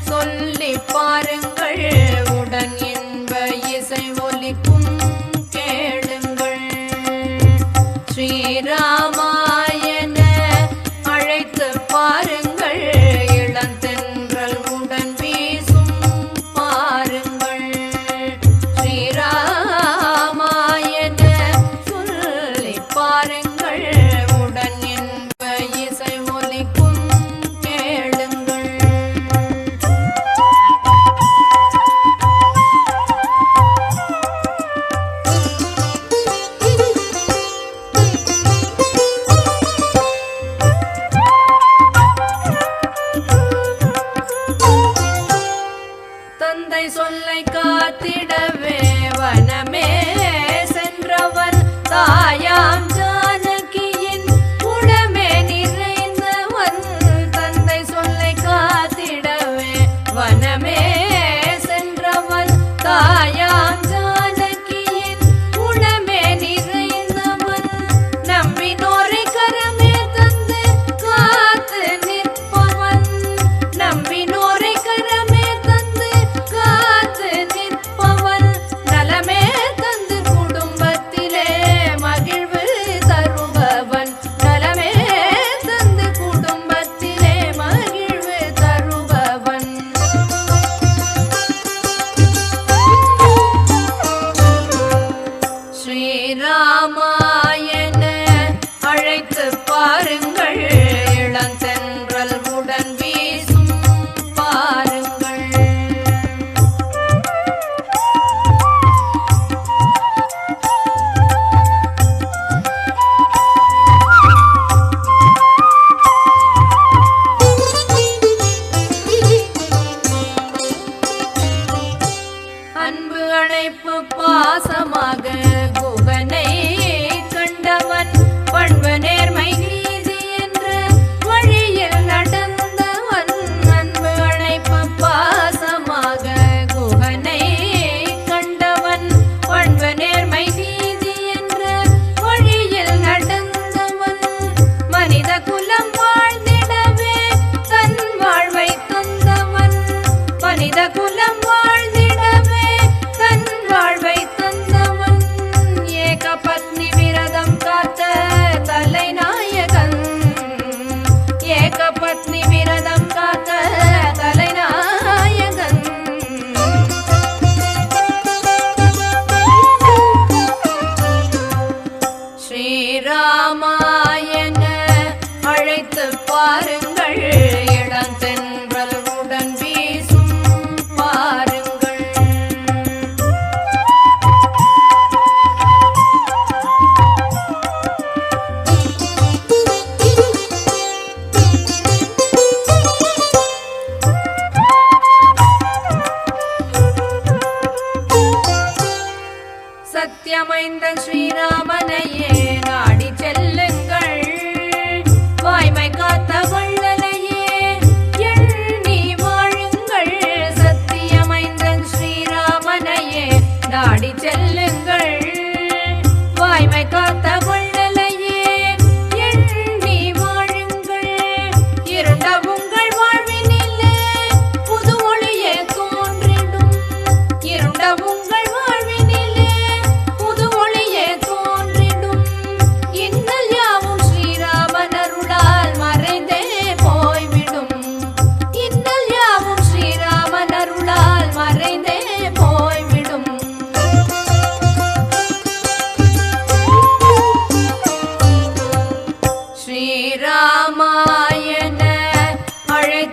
சொல்லி பாருங்கள் உடன் இன்ப இசை ஒலிக்கும் கேளுங்கள் ஸ்ரீராமாயண அழைத்து பாருங்கள் இளந்தென்றல் உடன் வீசும் பாருங்கள் ஸ்ரீராமாயண சொல்லி பாருங்கள் உடன் இன்ப இசை ஒலிக்கும் கேளுங்கள் தந்தை சொல்லை காத்திடவே வனமே சென்றவன் தாயாம் ஜானகியின் உடமே நிறைந்தவன் தந்தை சொல்லை காத்திடவே வனமே சென்றவன் தாயாம் ஜானகியின் உடமே நிறைந்தவன்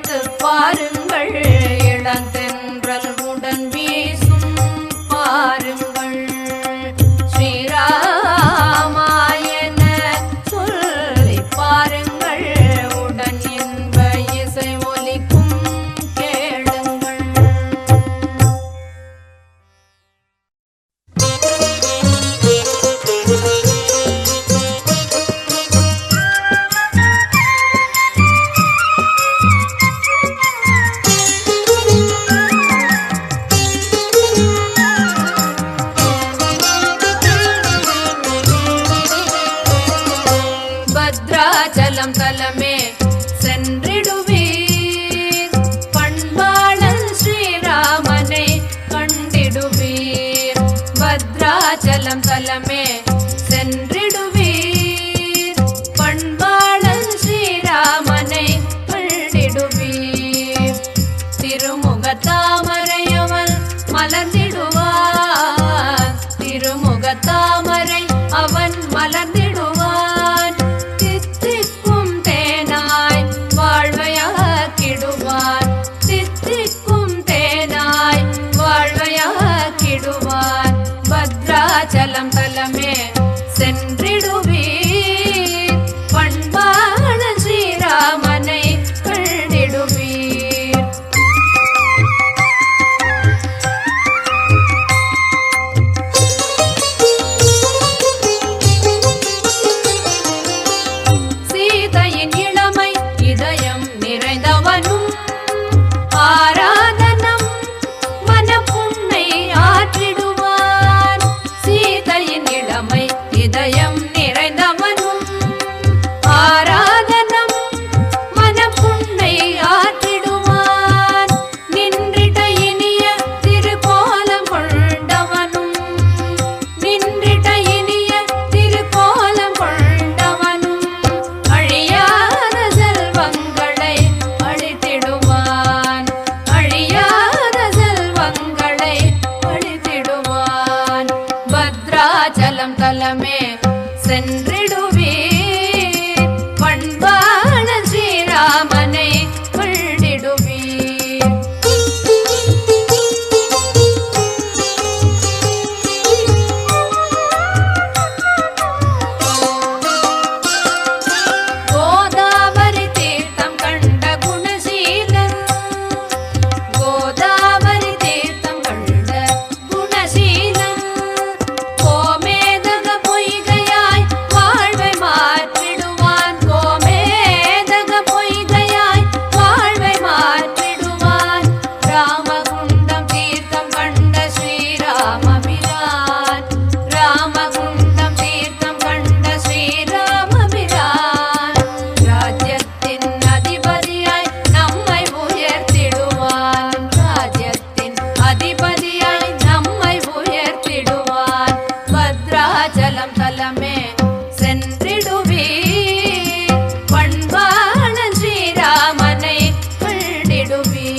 நினைத்து பாருங்கள், இளந்தென்றல் உடன் வீசும் பாருங்கள். ஸ்ரீராமாயண சொல்லி பாருங்கள், உடன் இன்ப இசை ஒலிக்கும் கேளுங்கள். பத்ராச்சலம் தலமே சென்றிடுவீர், பண்பாளன் ஸ்ரீராமனை கண்டிடுவீர். பத்ராச்சலம் தலமே சென்றிடுவீர், பண்பாளன் ஸ்ரீராமனை கண்டிடுவீர். திருமுகத்தாமரையவன் மலர்ந்திடுவான், திருமுகத்தாமரை அவன் மலர்ந்திடுவான். தித்திக்கும் தேனாய் வாழ்வையாக்கிடுவான், தித்திக்கும் தேனாய் வாழ்வையாக்கிடுவான். பத்ராச்சலம் தலமே சென்றிடுவீர், பண்பாளன் ஸ்ரீராமனை கண்டிடுவீர். சீதையின் இளமை இதயம் நிறைந்தவனும், ஆராதனம் மனப்புண்ணை ஆற்றிடுவான். சீதையின் இளமை இதயம் நிறைந்தவனும், ஆராதனம் மனப்புண்ணை ஆற்றிடுவான். நின்றிட இனிய திருக்கோலம் கொண்டவனும், நின்றிட இனிய திருக்கோலம் கொண்டவனும், அழியாத செல்வங்களை அழித்திடுவான், அழியாத செல்வங்களை அழித்திடுவான். பத்ராச்சலம் தலமே சென்றிடுவீர், பண்பாளன் ஸ்ரீராமனை கண்டிடுவீர். கோதாவரி தீர்த்தம் கண்ட குணசீலன், கோதாவரி தீர்த்தம் கண்ட குணசீலன். கோமேதக பொய்கையாய் வாழ்வை மாற்றிடுவான், கோமேதக பொய்கையாய் வாழ்வை மாற்றிடுவான். ராமகுண்டம் தீர்த்தம் கண்ட ஸ்ரீராமபிரான், ராமகுண்டம் தீர்த்தம் கண்ட ஸ்ரீராமபிரான். ராஜ்யத்தின் அதிபதியாய் நம்மை உயர்த்திடுவான், ராஜ்யத்தின் அதிபதியாய் நம்மை உயர்த்திடுவான். பத்ராச்சலம் தலமே சென்றிடுவீர், பண்பாளன் ஸ்ரீராமனை கண்டிடுவீர்.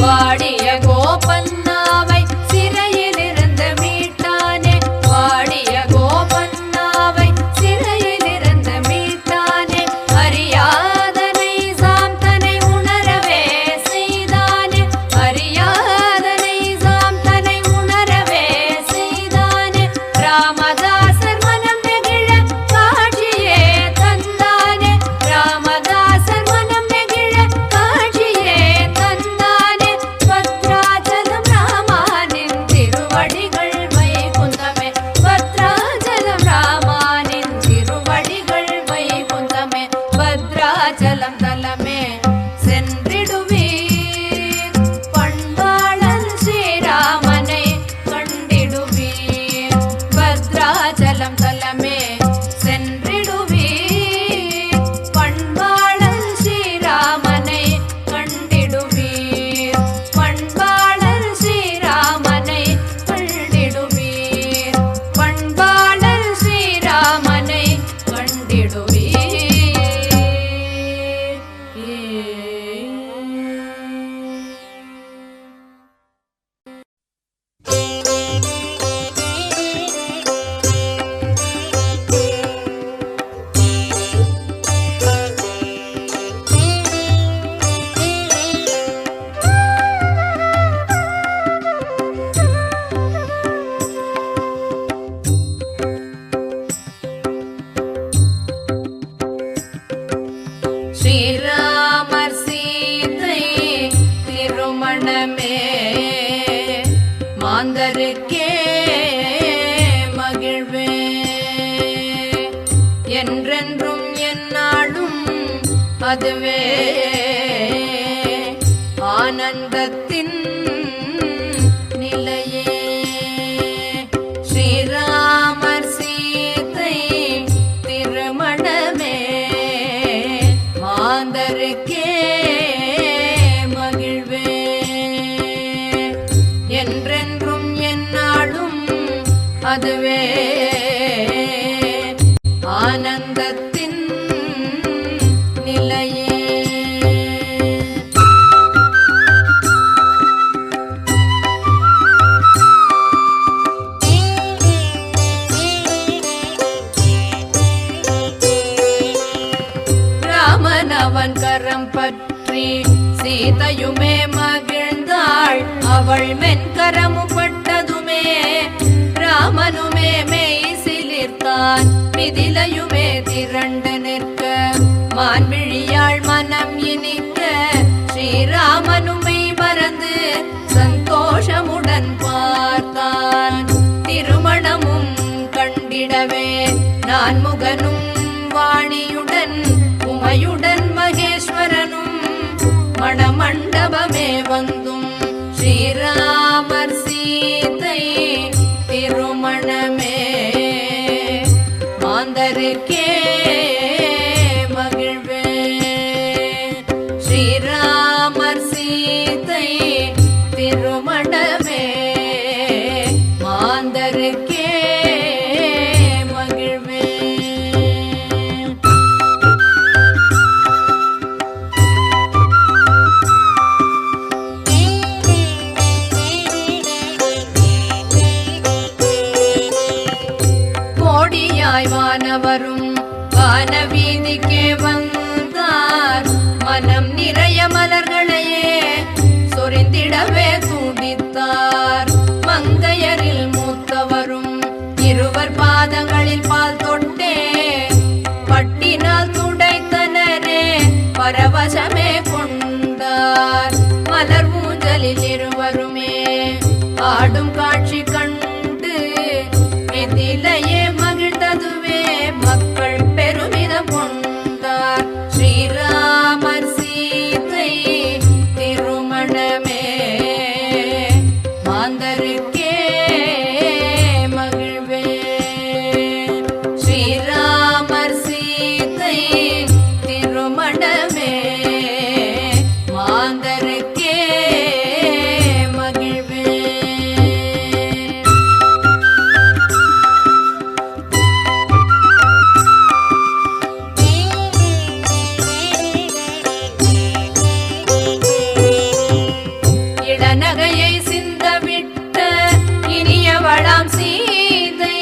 வாடிய கோபன்னாவை சிறையிலிருந்து மீட்டானே, வாடிய கோபன்னாவை சிறையிலிருந்து மீட்டானே. அறியாதனை சாந்தனை உணரவே செய்தானே, அறியாதனை சாந்தனை உணரவே செய்தானே. மகிழ்வே. என்றென்றும் எந்நாளும் அதுவே ஆனந்தத்தின் நிலையே. ஸ்ரீராமர் சீதை திருமணமே மாந்தருக்கே மகிழ்வே. என்றென்றும் எந்நாளும் அதுவே ஆனந்தத்தின் நிலையே. அவன் கரம் பற்றி சீதையுமே மகிழ்ந்தாள். அவள் மென்கரமும் பட்டதுமே ராமனுமே மெய் சிலிர்த்தான். மிதிலையுமே திரண்டு நிற்க மான்விழியாள் மனம் இனிக்க ஸ்ரீராமனுமை மறந்து சந்தோஷமுடன் பார்த்தான். திருமணமும் கண்டிடவே நான் முகனும் வாணியுடன் உமையுடன் மகேஸ்வரனும் மணமண்டபமே வந்தும் ஸ்ரீராமர் சீதை திருமணமே மாந்தருக்கே மகிழ்வே. ஸ்ரீராமர் சீதை திருமணமே மாந்தருக்கே மகிழ்வே. வானவரும் வானவீதிக்கே வந்தார். மனம் நிறைய மலர்களையே சொரிந்திடவே துடித்தார். மங்கையரில் மூத்தவரும் இருவர் பாதங்களில் பால் தொட்டே பட்டினால் துடைத்தனரே பரவசமே கொண்டார். மலர் ஊஞ்சலில் இருவருமே ஆடும் காட்சி கண்டு மிதிலையே மகிழ்ந்ததுவே மக்கள் பெருமிதம் கொண்டார். ஸ்ரீராமர் சீதை திருமணமே மாந்தருக்கே மகிழ்வே. ஸ்ரீராமர் சீதை திருமணமே மாந்தருக்கே மகிழ்வே. நகையை சிந்தவிட்ட இனியவளாம் சீதை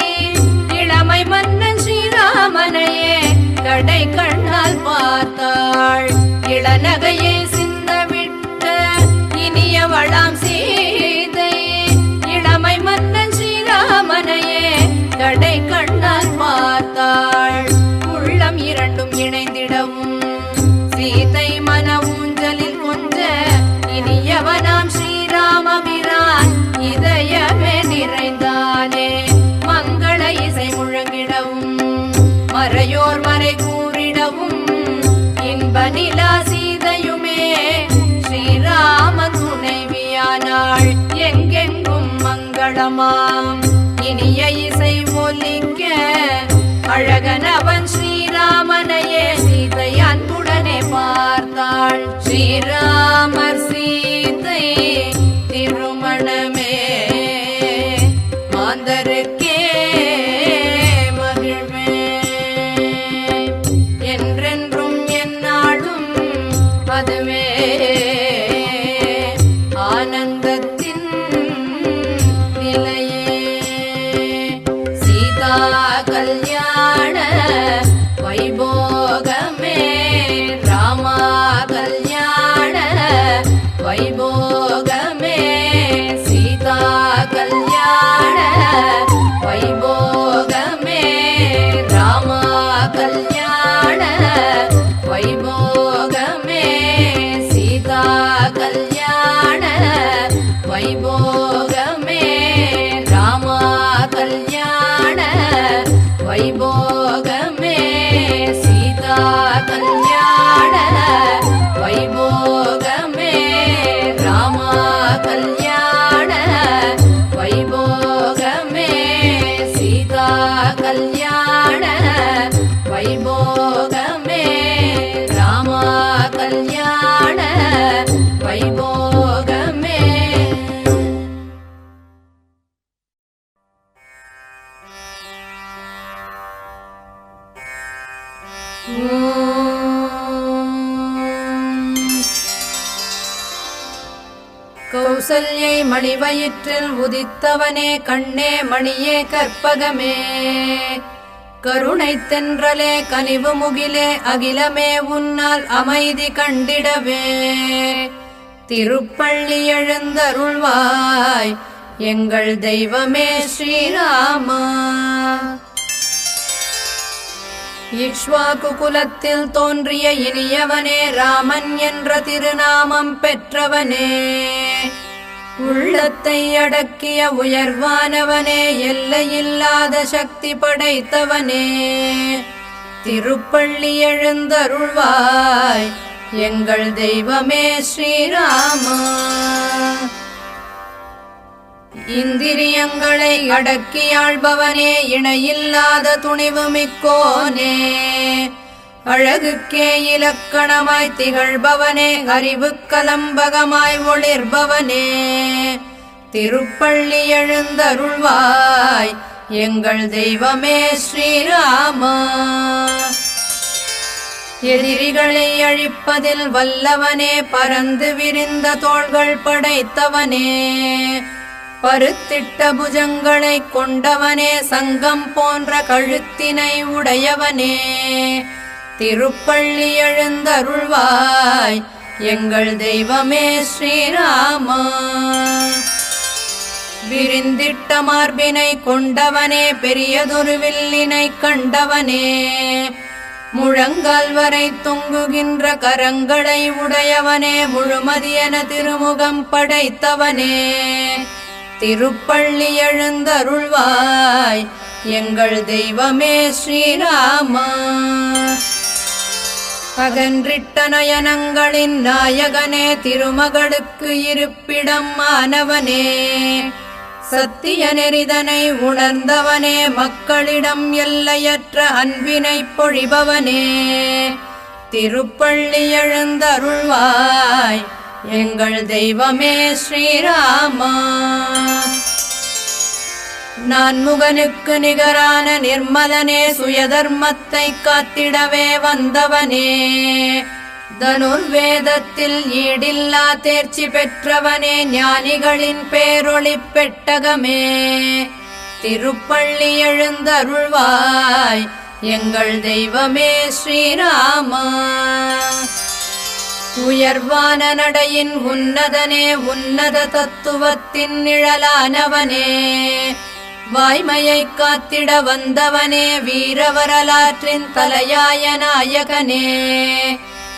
இளமை மன்னன் ஸ்ரீராமனையே கடை கண்ணால் பார்த்தாள். இளநகையை சிந்தவிட்ட இனியவளாம் சீதை இளமை மன்னன் ஸ்ரீராமனையே கடை கண்ணால் பார்த்தாள். உள்ளம் இரண்டும் இணைந்திடவும் சீதை மன ஊஞ்சலில் கொஞ்ச இனியவனாம் ஸ்ரீராமபிரான் இதயமே நிறைந்தானே. மங்கள இசை முழங்கிடவும் மறையோர் மறை கூறிடவும் இன்ப நிலா சீதையுமே ஸ்ரீராம துணைவியானாள். எங்கெங்கும் மங்களமாம் இனிய இசை ஒலிக்க அழகனவன் ஸ்ரீராமனையே சீதை அன்புடனே பார்த்தாள். ஸ்ரீராமர் சீதை திருமணமே மாந்தருக்கே மகிழ்வே. என்றென்றும் எந்நாளும் அதுவே ஆனந்தத்தின் நிலையே. சீதா கல்யாண வைபோகமே ராமா கல்யாண வைபோகமே. சீதா கல்யாண வைபோகமே சீதா கல்யாண வைபோகமே ராமா கல்யாண வைபோகமே சீதா கல்யாண வைபோகமே ராமா கல்யாண வைபோகமே. கௌசல்யை மணிவயிற்றில் உதித்தவனே கண்ணே மணியே கற்பகமே கருணை தென்றலே கனிவு முகிலே அகிலமே உன்னால் அமைதி கண்டிடவே திருப்பள்ளி எழுந்தருள்வாய் எங்கள் தெய்வமே ஸ்ரீராமா. இக்ஷ்வாகு குலத்தில் தோன்றிய இனியவனே ராமன் என்ற திருநாமம் பெற்றவனே உள்ளத்தை அடக்கிய உயர்வானவனே எல்லையில்லாத சக்தி படைத்தவனே திருப்பள்ளி எழுந்தருள்வாய் எங்கள் தெய்வமே ஸ்ரீராமா. இந்திரியங்களை அடக்கியாள்பவனே இணையில்லாத துணிவு மிக்கோனே அழகுக்கே இலக்கணமாய் திகழ்பவனே அறிவு கலம்பகமாய் ஒளிர்பவனே திருப்பள்ளி எழுந்தருள்வாய் எங்கள் தெய்வமே ஸ்ரீராமா. எதிரிகளை அழிப்பதில் வல்லவனே பரந்து விரிந்த தோள்கள் படைத்தவனே பருத்திட்ட புஜங்களை கொண்டவனே சங்கம் போன்ற கழுத்தினை உடையவனே திருப்பள்ளி எழுந்தருள்வாய் எங்கள் தெய்வமே ஸ்ரீராமா. விரிந்திட்ட மார்பினை கொண்டவனே பெரியதொரு வில்லினை கண்டவனே முழங்கால் வரை தொங்குகின்ற கரங்களை உடையவனே முழுமதியென திருமுகம் படைத்தவனே திருப்பள்ளி எழுந்தருள்வாய் எங்கள் தெய்வமே ஸ்ரீராமா. அகன்றிட்ட நயனங்களின் நாயகனே திருமகளுக்கு இருப்பிடம் ஆனவனே சத்திய நெறிதனை உணர்ந்தவனே மக்களிடம் எல்லையற்ற அன்பினை பொழிபவனே திருப்பள்ளி எழுந்தருள்வாய் எங்கள் தெய்வமே ஸ்ரீராமா. நான்முகனுக்கு நிகரான நிர்மலனே சுயதர்மத்தை காத்திடவே வந்தவனே தனுர்வேதத்தில் ஈடில்லா தேர்ச்சி பெற்றவனே ஞானிகளின் பேரொளி பெட்டகமே திருப்பள்ளி எழுந்தருள்வாய் எங்கள் தெய்வமே ஸ்ரீராமா. உயர்வான நடையின் உன்னதனே உன்னத தத்துவத்தின் நிழலானவனே வாய்மையை காத்திட வந்தவனே வீரவரலாற்றின் தலையாய நாயகனே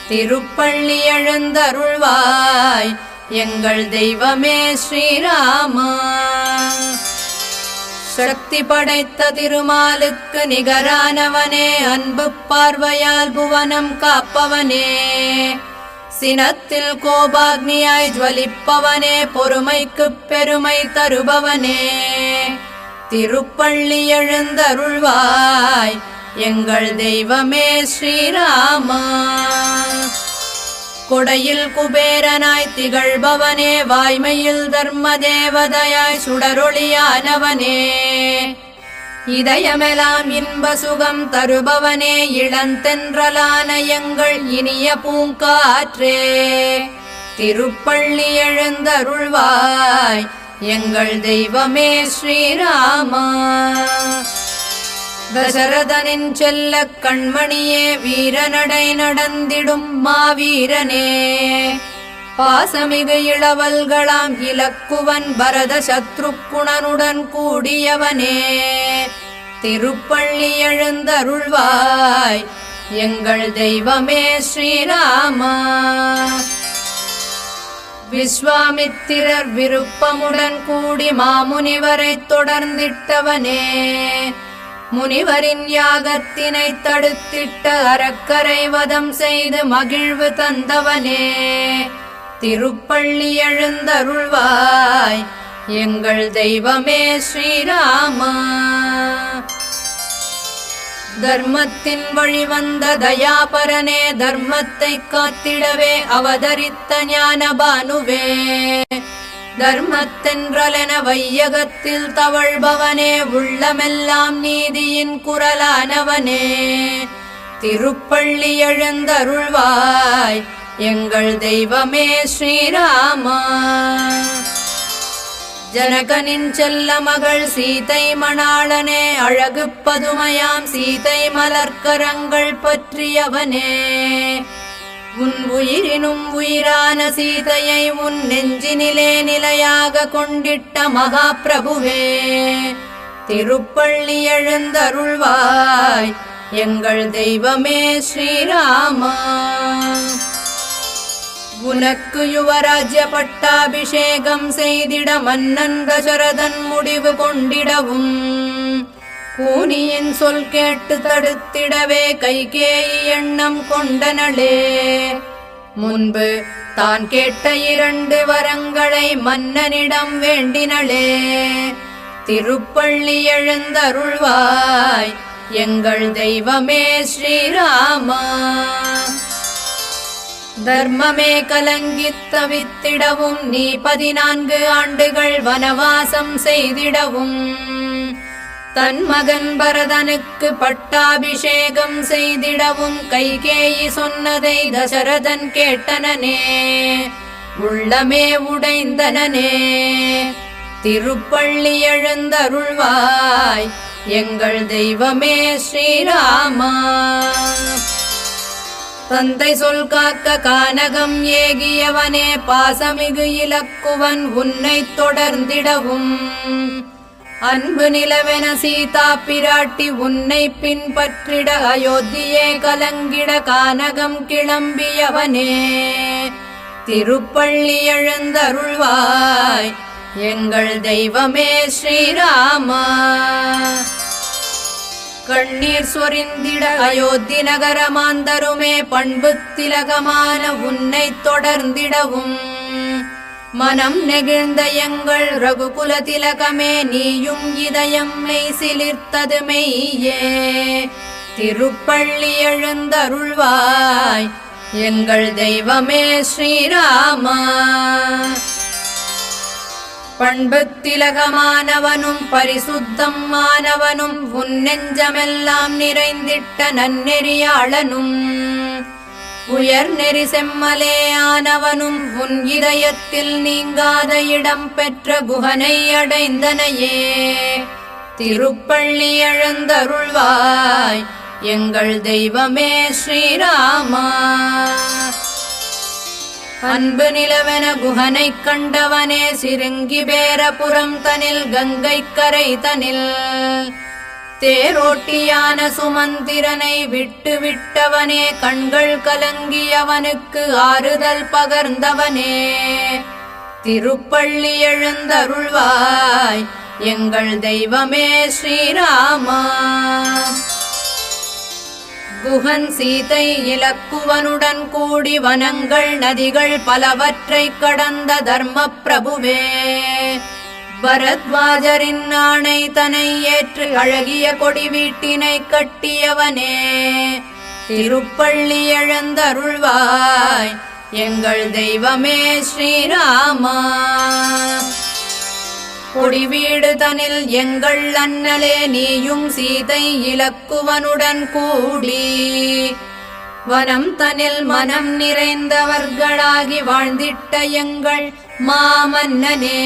திருப்பள்ளி எழுந்தருள்வாய் எங்கள் தெய்வமே ஸ்ரீராமா. சக்தி படைத்த திருமாலுக்கு நிகரானவனே அன்பு பார்வையால் புவனம் காப்பவனே சினத்தில் கோபாக்னியாய் ஜ்வலிப்பவனே பொறுமைக்கு பெருமை தருபவனே திருப்பள்ளி எழுந்தருள்வாய் எங்கள் தெய்வமே ஸ்ரீராமா. கொடையில் குபேரனாய் திகழ்பவனே வாய்மையில் தர்ம தேவதையாய் சுடரொளியானவனே இதயமெல்லாம் இன்ப சுகம் தருபவனே இளந்தென்றலான எங்கள் இனிய பூங்காற்றே திருப்பள்ளி எழுந்தருள்வாய் எங்கள் தெய்வமே ஸ்ரீராமா. தசரதனின் செல்ல கண்மணியே வீரநடை நடந்திடும் மாவீரனே பாசமிகு இளவல்களாம் இலக்குவன் பரத சத்ருக்குணனுடன் கூடியவனே திருப்பள்ளி எழுந்தருள்வாய் எங்கள் தெய்வமே ஸ்ரீராமா. விஸ்வாமித்திரர் விருப்பமுடன் கூடி மாமுனிவரை தொடர்ந்திட்டவனே முனிவரின் யாகத்தினை தடுத்திட்ட அரக்கரை வதம் செய்து மகிழ்வு தந்தவனே, திருப்பள்ளி எழுந்தருள்வாய் எங்கள் தெய்வமே ஸ்ரீராமா. தர்மத்தின் வழிவந்த தயாபரனே, தர்மத்தை காத்திடவே அவதரித்த ஞானபானுவே, தர்மத்தென்றலென வையகத்தில் தவழ்பவனே, உள்ளமெல்லாம் நீதியின் குரலானவனே, திருப்பள்ளி எழுந்தருள்வாய் எங்கள் தெய்வமே ஸ்ரீராமா. ஜனகனின் செல்ல மகள் சீதை மணாளனே, அழகு பதுமையாம் சீதை மலர்க்கரங்கள் பற்றியவனே, உன் உயிரினும் உயிரான சீதையை உன் நெஞ்சினிலே நிலையாக கொண்டிட்ட மகா பிரபுவே, திருப்பள்ளி எழுந்தருள்வாய் எங்கள் தெய்வமே ஸ்ரீராமா. உனக்கு யுவராஜ்ய பட்டாபிஷேகம் செய்திட மன்னன் தசரதன் முடிவு கொண்டிடவும், கூனியின் சொல் கேட்டு தடுத்திடவே கைகேயி எண்ணம் கொண்டனளே, முன்பு தான் கேட்ட 2 வரங்களை மன்னனிடம் வேண்டினளே, திருப்பள்ளி எழுந்தருள்வாய் எங்கள் தெய்வமே ஸ்ரீராமா. தர்மமே கலங்கித் தவித்திடவும் நீ 14 ஆண்டுகள் வனவாசம் செய்திடவும், தன் மகன் பரதனுக்கு பட்டாபிஷேகம் செய்திடவும் கைகேயி சொன்னதை தசரதன் கேட்டனனே, உள்ளமே உடைந்தனனே, திருப்பள்ளி எழுந்தருள்வாய் எங்கள் தெய்வமே ஸ்ரீராமா. தந்தை சொல் காக்க கானகம் ஏகியவனே, பாசமிகு இலக்குவன் உன்னை தொடர்ந்திடவும், அன்பு நிலவென சீதா பிராட்டி உன்னை பின்பற்றிட அயோத்தியே கலங்கிட கானகம் கிளம்பியவனே, திருப்பள்ளி எழுந்தருள்வாய் எங்கள் தெய்வமே ஸ்ரீராமா. கண்ணீர் சொரிந்திட அயோத்தி நகரமாந்தருமே, பண்பு திலகமான உன்னை தொடர்ந்திடவும், மனம் நெகிழ்ந்த எங்கள் ரகுகுல திலகமே, நீயும் இதயம் மெய் சிலிர்த்தது மெய்யே, திருப்பள்ளி எழுந்தருள்வாய் எங்கள் தெய்வமே ஸ்ரீராமா. பண்பு திலகமானவனும் பரிசுத்தம் மானவனும் உன் நெஞ்சமெல்லாம் நிறைந்திட்ட நன்னெறியாளனும், உயர் நெறி செம்மலே ஆனவனும் உன் இதயத்தில் நீங்காத இடம் பெற்ற குஹனை அடைந்தனையே, திருப்பள்ளி எழுந்தருள்வாய் எங்கள் தெய்வமே ஸ்ரீராமா. அன்பு நிலவென குஹனை கண்டவனே, சிறுங்கி பேரபுரம் தனில் கங்கை கரை தனில் தேரோட்டியான சுமந்திரனை விட்டு விட்டவனே, கண்கள் கலங்கியவனுக்கு ஆறுதல் பகர்ந்தவனே, திருப்பள்ளி எழுந்தருள்வாய் எங்கள் தெய்வமே ஸ்ரீராமா. குஹன் சீதை இலக்குவனுடன் கூடி வனங்கள் நதிகள் பலவற்றை கடந்த தர்ம பிரபுவே, பரத்வாஜரின் ஆணை தனை ஏற்று அழகிய கொடி வீட்டினை கட்டியவனே, திருப்பள்ளி எழுந்தருள்வாய் எங்கள் தெய்வமே ஸ்ரீராமா. கொடி வீடு தனில் எங்கள் அண்ணலே நீயும் சீதை இலக்குவனுடன் கூடி, வனம் தனில் மனம் நிறைந்தவர்களாகி வாழ்ந்திட்ட எங்கள் மாமன்னனே,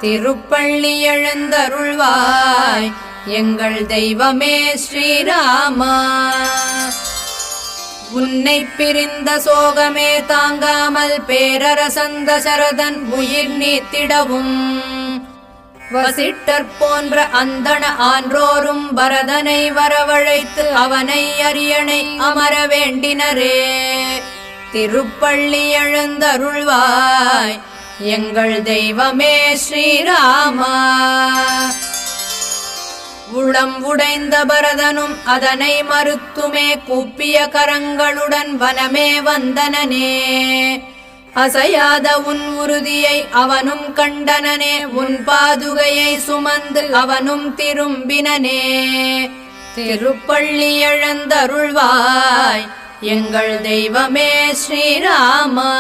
திருப்பள்ளி எழுந்தருள்வாய் எங்கள் தெய்வமே ஸ்ரீராமா. உன்னை பிரிந்த சோகமே தாங்காமல் பேரரசன் தசரதன் உயிர் நீத்திடவும், வசிட்டர் போன்ற அந்தண ஆன்றோரும் பரதனை வரவழைத்து அவனை அரியணை அமர வேண்டினரே, திருப்பள்ளி எழுந்தருள்வாய் எங்கள் தெய்வமே ஸ்ரீராமா. உள உளம் உடைந்த பரதனும் அதனை மறுத்துமே கூப்பிய கரங்களுடன் வனமே வந்தனனே. அசையாத உன் உறுதியை அவனும் கண்டனனே, உன் பாதுகையை சுமந்து அவனும் திரும்பினனே. திருப்பள்ளி எழுந்தருள்வாய் எங்கள் தெய்வமே ஸ்ரீராமா.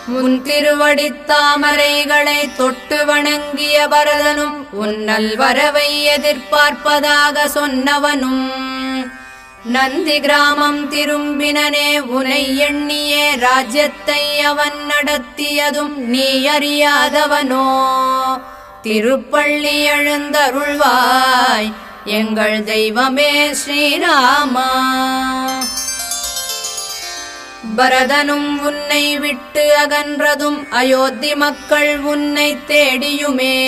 உன் திருவடித் தாமரைகளை தொட்டு வணங்கிய பரதனும் உன் நல்வரவை எதிர்பார்ப்பதாக சொன்னவனும் நந்தி கிராமம் திரும்பினனே. உனை எண்ணியே ராஜ்யத்தை அவன் நடத்தியதும் நீ அறியாதவனோ. திருப்பள்ளி எழுந்தருள்வாய் எங்கள் தெய்வமே ஸ்ரீராமா. பரதனும் உன்னை விட்டு அகன்றதும் அயோத்தி மக்கள் உன்னை தேடியுமே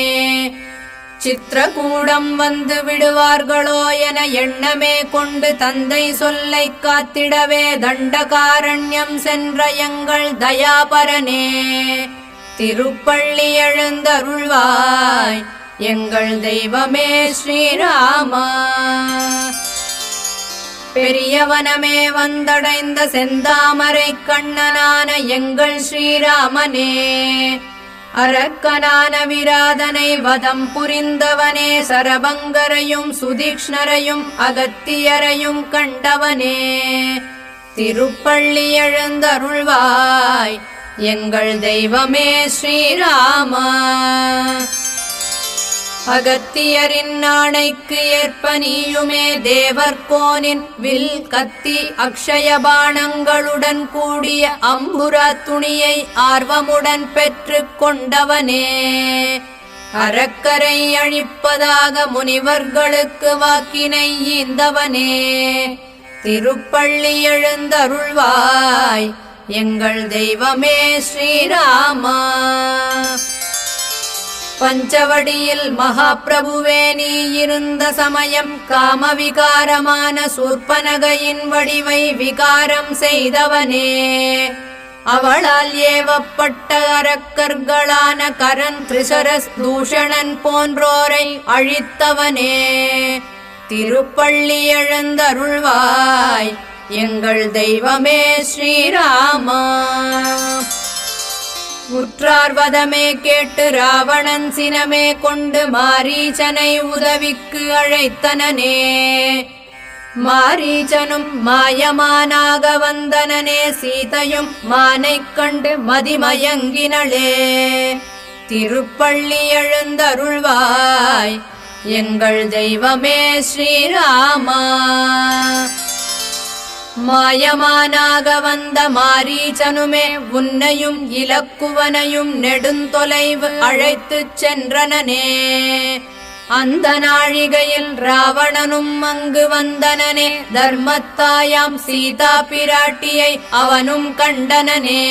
சித்திரகூடம் வந்து விடுவார்களோ என எண்ணமே கொண்டு தந்தை சொல்லை காத்திடவே தண்டகாரண்யம் சென்ற எங்கள் தயாபரனே. திருப்பள்ளி எழுந்தருள்வாய் எங்கள் தெய்வமே ஸ்ரீராமா. பெரியவனமே வந்தடைந்த செந்தாமரை கண்ணனான எங்கள் ஸ்ரீராமனே. அரக்கனான விராதனை வதம் புரிந்தவனே. சரபங்கரையும் சுதீக்ஷ்ணரையும் அகத்தியரையும் கண்டவனே. திருப்பள்ளி எழுந்தருள்வாய் எங்கள் தெய்வமே ஸ்ரீராமா. அகத்தியரின் ஆணைக்கு ஏற்ப நீயுமே தேவர்கோனின் வில் கத்தி அக்ஷய பாணங்களுடன் கூடிய அம்புரா துணியை ஆர்வமுடன் பெற்று கொண்டவனே. அரக்கரை அழிப்பதாக முனிவர்களுக்கு வாக்கினை ஈந்தவனே. திருப்பள்ளி எழுந்தருள்வாய் எங்கள் தெய்வமே ஸ்ரீராமா. பஞ்சவடியில் மகாபிரபுவே நீ இருந்த சமயம் காமவிகாரமான சூர்பனகையின் வடிவை விகாரம் செய்தவனே. அவளால் ஏவப்பட்ட அரக்கர்களான கரன் திரிசரஸ் தூஷணன் போன்றோரை அழித்தவனே. திருப்பள்ளி எழுந்தருள்வாய் எங்கள் தெய்வமே ஸ்ரீராமா. உற்றார்வதமே கேட்டு ராவணன் சினமே கொண்டு மாரீச்சனை உதவிக்கு அழைத்தனனே. மாரீச்சனும் மாயமானாக வந்தனனே. சீதையும் மானைக் கண்டு மதிமயங்கினளே. திருப்பள்ளி எழுந்தருள்வாய் எங்கள் தெய்வமே ஸ்ரீராமா. மாயமானாக வந்த மாரீச்சனுமே உன்னையும் இலக்குவனையும் நெடுந்தொலைவு அழைத்துச் சென்றனனே. அந்த நாழிகையில் ராவணனும் அங்கு வந்தனனே. தர்மத்தாயாம் சீதா பிராட்டியை அவனும் கண்டனனே.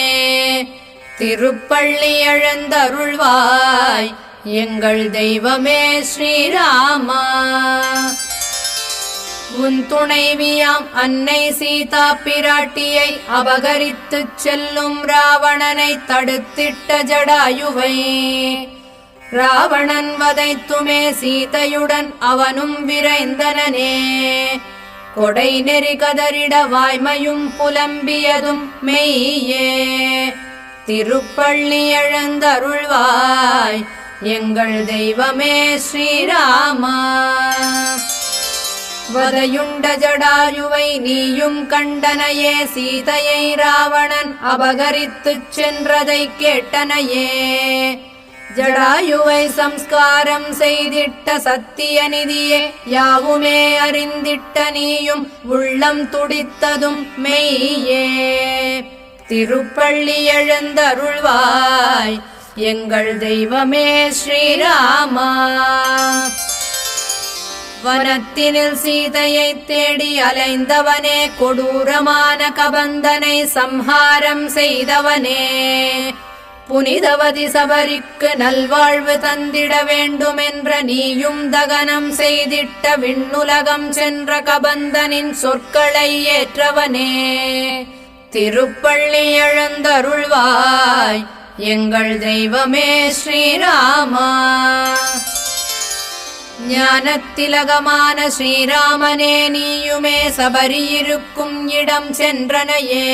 திருப்பள்ளி எழுந்தருள்வாய் எங்கள் தெய்வமே ஸ்ரீராமா. உன் துணைவியாம் அன்னை சீதா பிராட்டியை அபகரித்துச் செல்லும் ராவணனை தடுத்திட்ட ஜடாயுவை ராவணன் வதைத்துமே சீதையுடன் அவனும் விரைந்தனனே. கொடை நெறி கதறிட வாய்மையும் புலம்பியதும் மெய்யே. திருப்பள்ளி எழுந்தருள்வாய் எங்கள் தெய்வமே ஸ்ரீராமா. வதையுண்ட ஜடாயுவை நீயும் கண்டனையே. சீதையை ராவணன் அபகரித்துச் சென்றதை கேட்டனையே. ஜடாயுவை சம்ஸ்காரம் செய்திட்ட சத்தியநிதியே யாவுமே அறிந்திட்ட நீயும் உள்ளம் துடித்ததும் மெய்யே. திருப்பள்ளி எழுந்தருள்வாய் எங்கள் தெய்வமே ஸ்ரீராமா. வனத்தினில் சீதையை தேடி அலைந்தவனே. கொடூரமான கபந்தனை சம்ஹாரம் செய்தவனே. புனிதவதி சபரிக்கு நல்வாழ்வு தந்திட வேண்டுமென்ற நீயும் தகனம் செய்திட்ட விண்ணுலகம் சென்ற கபந்தனின் சொற்களை ஏற்றவனே. திருப்பள்ளி எழுந்தருள்வாய் எங்கள் தெய்வமே ஸ்ரீராமா. ஞானத்திலகமான ஸ்ரீராமனே நீயுமே சபரியிருக்கும் இடம் சென்றனையே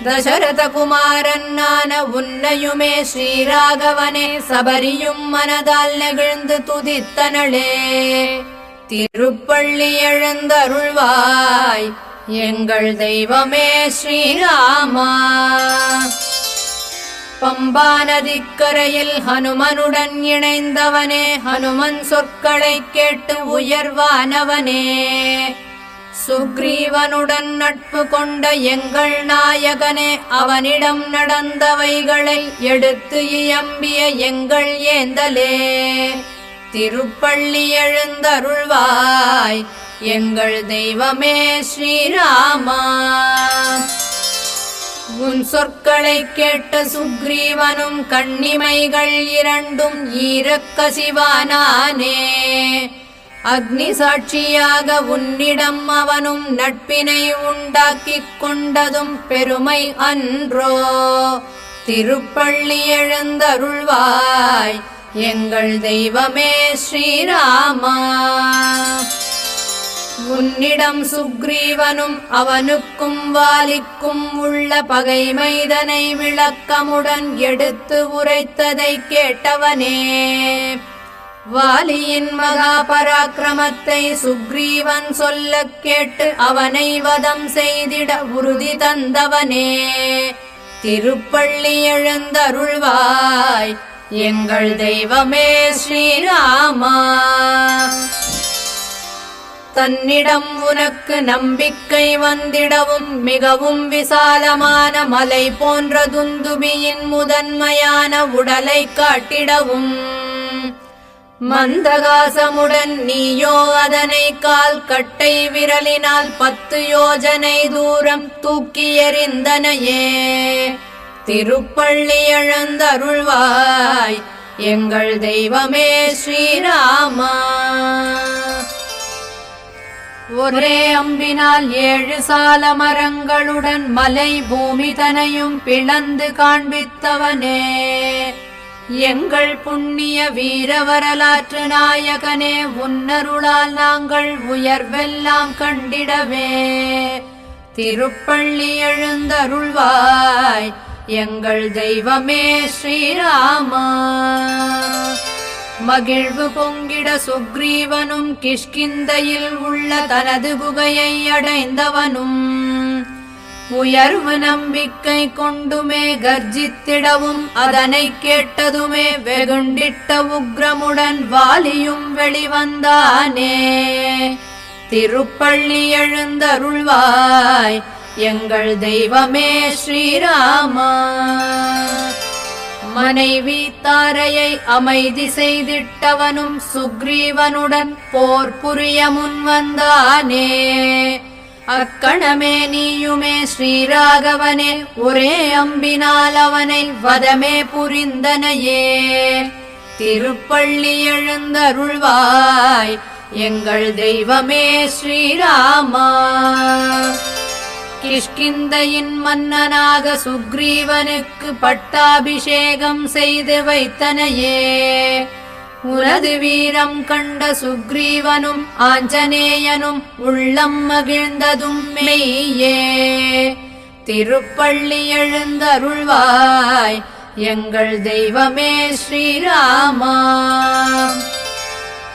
தசரத குமாரனான உன்னையுமே ஸ்ரீராகவனே சபரியும் மனதால் நெகிழ்ந்து துதித்தனளே திருப்பள்ளி எழுந்தருள்வாய் எங்கள் தெய்வமே ஸ்ரீராமா பம்பா நதிக்கரையில் ஹனுமனுடன் இணைந்தவனே ஹனுமன் சொற்களை கேட்டு உயர்வானவனே சுக்ரீவனுடன் நட்பு கொண்ட எங்கள் நாயகனே அவனிடம் நடந்தவைகளை எடுத்து இயம்பிய எங்கள் ஏந்தலே திருப்பள்ளி எழுந்தருள்வாய் எங்கள் தெய்வமே ஸ்ரீராமா உன் சொற்களை கேட்ட சுக்ரீவனும் கண்ணிமைகள் இரண்டும் ஈரக்கசிவானானே அக்னி சாட்சியாக உன்னிடம் அவனும் நட்பினை உண்டாக்கிக் கொண்டதும் பெருமை அன்றோ திருப்பள்ளி எழுந்தருள்வாய் எங்கள் தெய்வமே ஸ்ரீராமா உன்னிடம் சுக்ரீவனும் அவனுக்கும் வாலிக்கும் உள்ள பகைமைதனை விளக்கமுடன் எடுத்து உரைத்ததை கேட்டவனே வாலியின் மகா பராக்கிரமத்தை சுக்ரீவன் சொல்ல கேட்டு அவனை வதம் செய்திட உறுதி தந்தவனே திருப்பள்ளி எழுந்தருள்வாய் எங்கள் தெய்வமே ஸ்ரீராமா தன்னிடம் உனக்கு நம்பிக்கை வந்திடவும் மிகவும் விசாலமான மலை போன்ற துந்துபியின் முதன்மையான உடலை காட்டிடவும் மந்தகாசமுடன் நீயோ அதனை கால் கட்டை விரலினால் 10 யோஜனை தூரம் தூக்கி எறிந்தனையே திருப்பள்ளி எழுந்தருள்வாய் எங்கள் தெய்வமே ஸ்ரீராமா ஒரே அம்பினால் 7 சால மரங்களுடன் மலை பூமி தனையும் பிளந்து காண்பித்தவனே எங்கள் புண்ணிய வீர வரலாற்று நாயகனே உன்னருளால் நாங்கள் உயர்வெல்லாம் கண்டிடவே திருப்பள்ளி எழுந்தருள்வாய் எங்கள் தெய்வமே ஸ்ரீராமா மகிழ்வு பொங்கிட சுக்ரீவனும் கிஷ்கிந்தையில் உள்ள தனது குகையை அடைந்தவனும் உயர்வு நம்பிக்கை கொண்டுமே கர்ஜித்திடவும் அதனை கேட்டதுமே வெகுண்டிட்ட உக்ரமுடன் வாலியும் வெளிவந்தானே திருப்பள்ளி எழுந்தருள்வாய் எங்கள் தெய்வமே ஸ்ரீராமா மனைவி தாரையை அமைதி செய்திட்டவனும் சுக்ரீவனுடன் போர் புரிய முன்வந்தானே அக்கணமே நீயுமே ஸ்ரீராகவனே ஒரே அம்பினால் அவனை வதமே புரிந்தனையே திருப்பள்ளி எழுந்தருள்வாய் எங்கள் தெய்வமே ஸ்ரீராமா கிஷ்கிந்தையின் மன்னனாக சுக்ரீவனுக்கு பட்டாபிஷேகம் செய்து வைத்தனையே உனது வீரம் கண்ட சுக்ரீவனும் ஆஞ்சநேயனும் உள்ளம் மகிழ்ந்ததும் மெய்யே திருப்பள்ளி எழுந்தருள்வாய் எங்கள் தெய்வமே ஸ்ரீராமா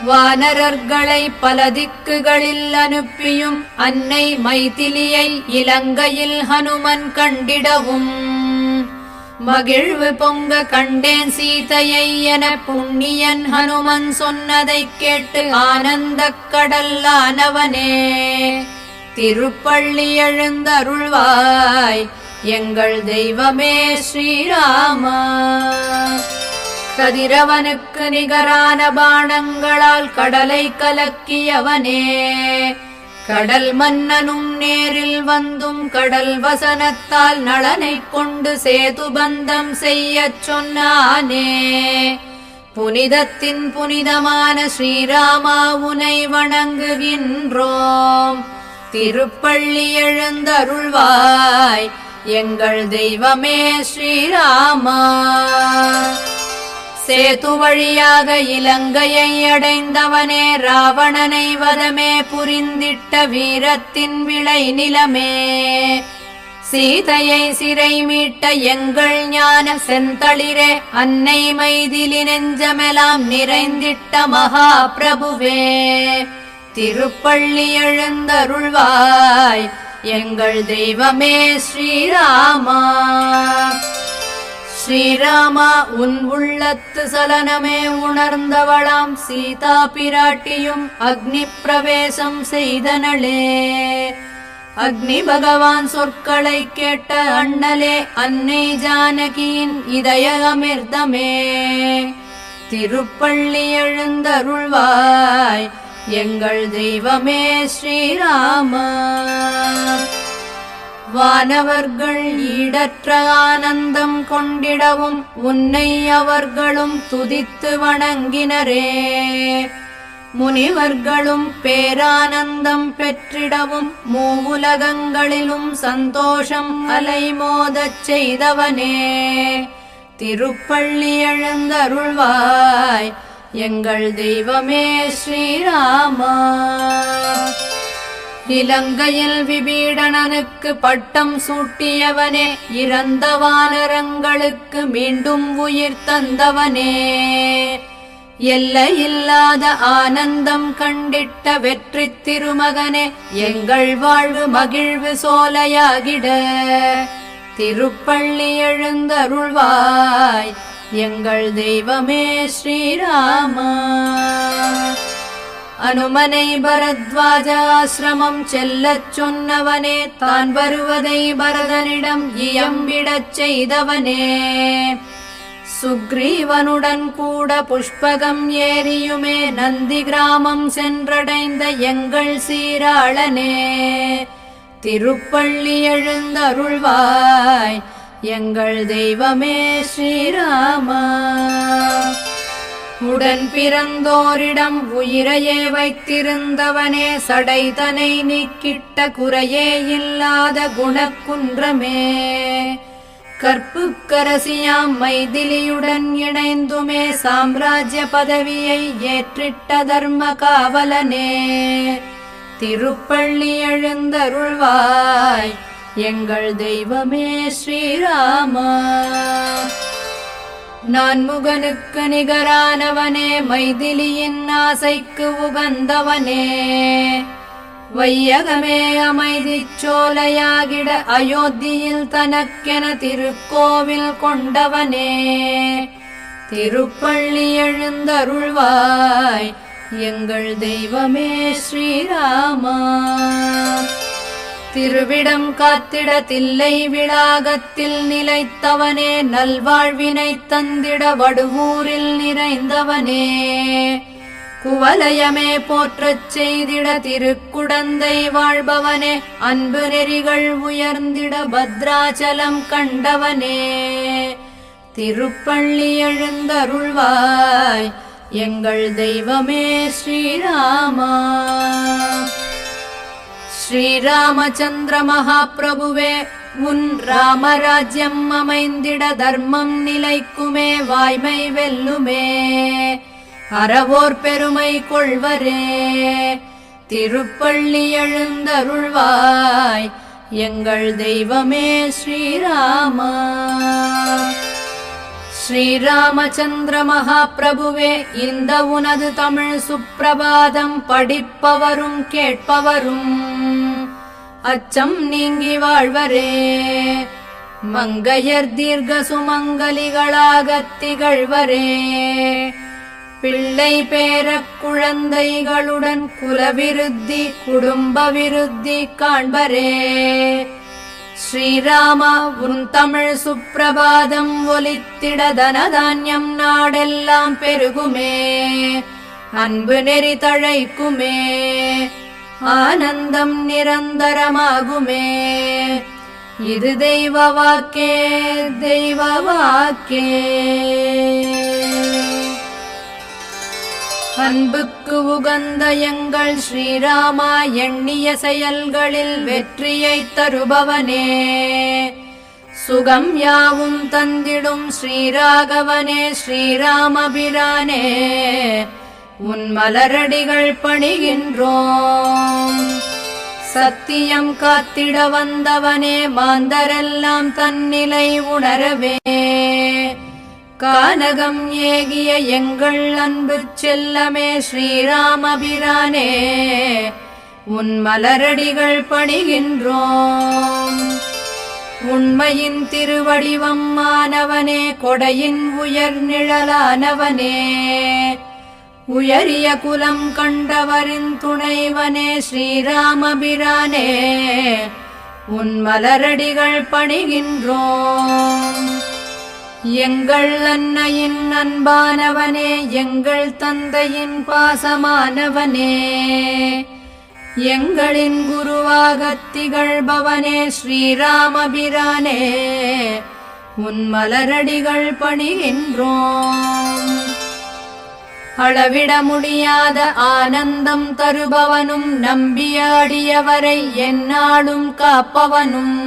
வானரர்களை பல திக்குகளில் அனுப்பியும் அன்னை மைதிலியை இலங்கையில் ஹனுமன் கண்டிடவும் மகிழ்வு பொங்க கண்டேன் சீதையை என புண்ணியன் ஹனுமன் சொன்னதை கேட்டு ஆனந்தக் கடலானவனே திருப்பள்ளி எழுந்தருள்வாய் எங்கள் தெய்வமே ஸ்ரீராமா கதிரவனுக்கு நிகரான பாணங்களால் கடலை கலக்கியவனே கடல் மன்னனும் நேரில் வந்தும் கடல் வசனத்தால் நளனை கொண்டு சேதுபந்தம் செய்யச் சொன்னானே புனிதத்தின் புனிதமான ஸ்ரீராமா உனை வணங்குகின்றோம் திருப்பள்ளி எழுந்தருள்வாய் எங்கள் தெய்வமே ஸ்ரீராமா சேது வழியாக இலங்கையை அடைந்தவனே, ராவணனை வதமே புரிந்திட்ட வீரத்தின் விளை நிலமே, சீதையை சிறை மீட்ட எங்கள் ஞான செந்தளிரே, அன்னை மைதிலி நெஞ்சமெல்லாம் நிறைந்திட்ட மகா பிரபுவே, திருப்பள்ளி எழுந்தருள்வாய் எங்கள் தெய்வமே ஸ்ரீராமா. ஸ்ரீராமா உன் உள்ளத்து சலனமே உணர்ந்தவளாம் சீதா பிராட்டியும் அக்னி பிரவேசம் செய்தனளே, அக்னி பகவான் சொற்களை கேட்ட அண்ணலே, அன்னை ஜானகியின் இதய அமிர்தமே, திருப்பள்ளி எழுந்தருள்வாய் எங்கள் தெய்வமே ஸ்ரீராமா. வானவர்கள் ஈடற்ற ஆனந்தம் கொண்டிடவும் உன்னை அவர்களும் துதித்து வணங்கினரே, முனிவர்களும் பேரானந்தம் பெற்றிடவும் மூவுலகங்களிலும் சந்தோஷம் அலைமோதச் செய்தவனே, திருப்பள்ளி எழுந்தருள்வாய் எங்கள் தெய்வமே ஸ்ரீராமா. இலங்கையில் விபீடணனுக்கு பட்டம் சூட்டியவனே, இறந்த வானரங்களுக்கு மீண்டும் உயிர் தந்தவனே, எல்லையில்லாத ஆனந்தம் கண்டிட்ட வெற்றி திருமகனே, எங்கள் வாழ்வு மகிழ்வு சோலையாகிட திருப்பள்ளி எழுந்தருள்வாய் எங்கள் தெய்வமே ஸ்ரீராமா. அனுமனை பரத்வாஜ ஆசிரமம் செல்லச் சொன்னவனே, தான் வருவதை பரதனிடம் இயம்பிடச் செய்தவனே, சுக்ரீவனுடன் கூட புஷ்பகம் ஏறியுமே நந்தி கிராமம் சென்றடைந்த எங்கள் சீராளனே, திருப்பள்ளி எழுந்தருள்வாய் எங்கள் தெய்வமே ஸ்ரீராமா. உடன் பிறந்தோரிடம் உயிரையே வைத்திருந்தவனே, சடைதனை நீக்கிட்ட குறையே இல்லாத குணக்குன்றமே, கற்புக்கரசியாம் மைதிலியுடன் இணைந்துமே சாம்ராஜ்ய பதவியை ஏற்றிட்ட தர்ம காவலனே, திருப்பள்ளி எழுந்தருள்வாய் எங்கள் தெய்வமே ஸ்ரீராமா. நான்முகனுக்கு நிகரானவனே, மைதிலியின் ஆசைக்கு உகந்தவனே, வையகமே அமைதி சோலையாகிட அயோத்தியில் தனக்கென திருக்கோவில் கொண்டவனே, திருப்பள்ளி எழுந்தருள்வாய் எங்கள் தெய்வமே ஸ்ரீராமா. திருவிடம் காத்திட தில்லை விளாகத்தில் நிலைத்தவனே, நல்வாழ்வினை தந்திட வடுவூரில் நிறைந்தவனே, குவலயமே போற்றச் செய்திட திருக்குடந்தை வாழ்பவனே, அன்பு நெறிகள் உயர்ந்திட பத்ராச்சலம் கண்டவனே, திருப்பள்ளி எழுந்தருள்வாய் எங்கள் தெய்வமே ஸ்ரீராமா. ஸ்ரீராமச்சந்திர மகாபிரபுவே, உன் ராமராஜ்யம் அமைந்திட தர்மம் நிலைக்குமே, வாய்மை வெல்லுமே, அறவோர் பெருமை கொள்வரே, திருப்பள்ளி எழுந்தருள்வாய் எங்கள் தெய்வமே ஸ்ரீராமா. ஸ்ரீராமச்சந்திர மகாபிரபுவே, இந்த உனது தமிழ் சுப்பிரபாதம் படிப்பவரும் கேட்பவரும் அச்சம் நீங்கி வாழ்வரே, மங்கையர் தீர்க்க சுமங்கலிகளாகத் திகழ்வரே, பிள்ளை பேரக் குழந்தைகளுடன் குலவிருத்தி குடும்ப விருத்தி காண்பரே, ஸ்ரீராமா உன் தமிழ் சுப்பிரபாதம் ஒலித்திட தனதான்யம் நாடெல்லாம் பெருகுமே, அன்பு நெறி தழைக்குமே, ஆனந்தம் நிரந்தரமாகுமே, இது தெய்வ வாக்கே தெய்வ வாக்கே. அன்புக்கு உகந்த எங்கள் சுகம் யாவும் தந்திடும் ஸ்ரீராகவனே ஸ்ரீராமபிரானே உன் மலரடிகள் பணிகின்றோம். சத்தியம் காத்திட வந்தவனே மாந்தரெல்லாம் தன்னிலை உணரவே கானகம் ஏகிய எங்கள் அன்பு செல்லமே ஸ்ரீராமபிரானே உன் மலரடிகள் பணிகின்றோம். உண்மையின் திருவடிவம் மானவனே கொடையின் உயர் நிழலானவனே உயரிய குலம் கண்டவரின் துணைவனே ஸ்ரீராமபிரானே உன் மலரடிகள் பணிகின்றோம். எங்கள் அன்னையின் அன்பானவனே எங்கள் தந்தையின் பாசமானவனே எங்களின் குருவாகத் திகழ்பவனே ஸ்ரீராமபிரானே உன் மலரடிகள் பணிகின்றோம். அளவிட முடியாத ஆனந்தம் தருபவனும் நம்பியாடியவரை எந்நாளும் காப்பவனும்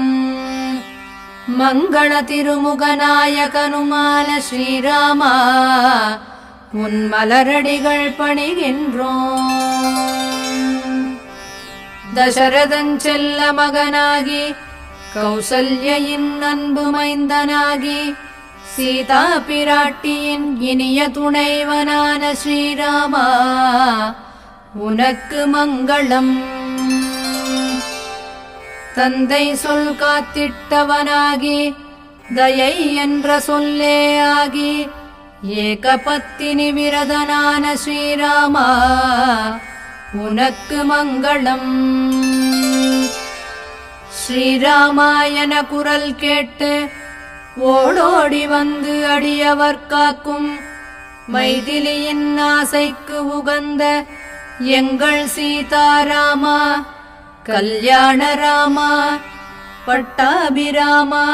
மங்கள திருமுகநாயகனுமான ஸ்ரீராமா உன் மலரடிகள் பணிகின்றோம். தசரதன் செல்ல மகனாகி கௌசல்யின் அன்பு மைந்தனாகி சீதா பிராட்டியின் இனிய துணைவனான ஸ்ரீராமா உனக்கு மங்களம். தந்தை சொல் காத்திட்டவனாகி தயை என்ற சொல்லே ஆகி ஏகபத்தினி விரதனான ஸ்ரீராமா உனக்கு மங்களம். ஸ்ரீராமாயண குரல் கேட்டு ஓடோடி வந்து அடியவர் காக்கும் மைதிலியின் ஆசைக்கு உகந்த எங்கள் சீதாராமா கல்யாணராமா பட்டாபிராமா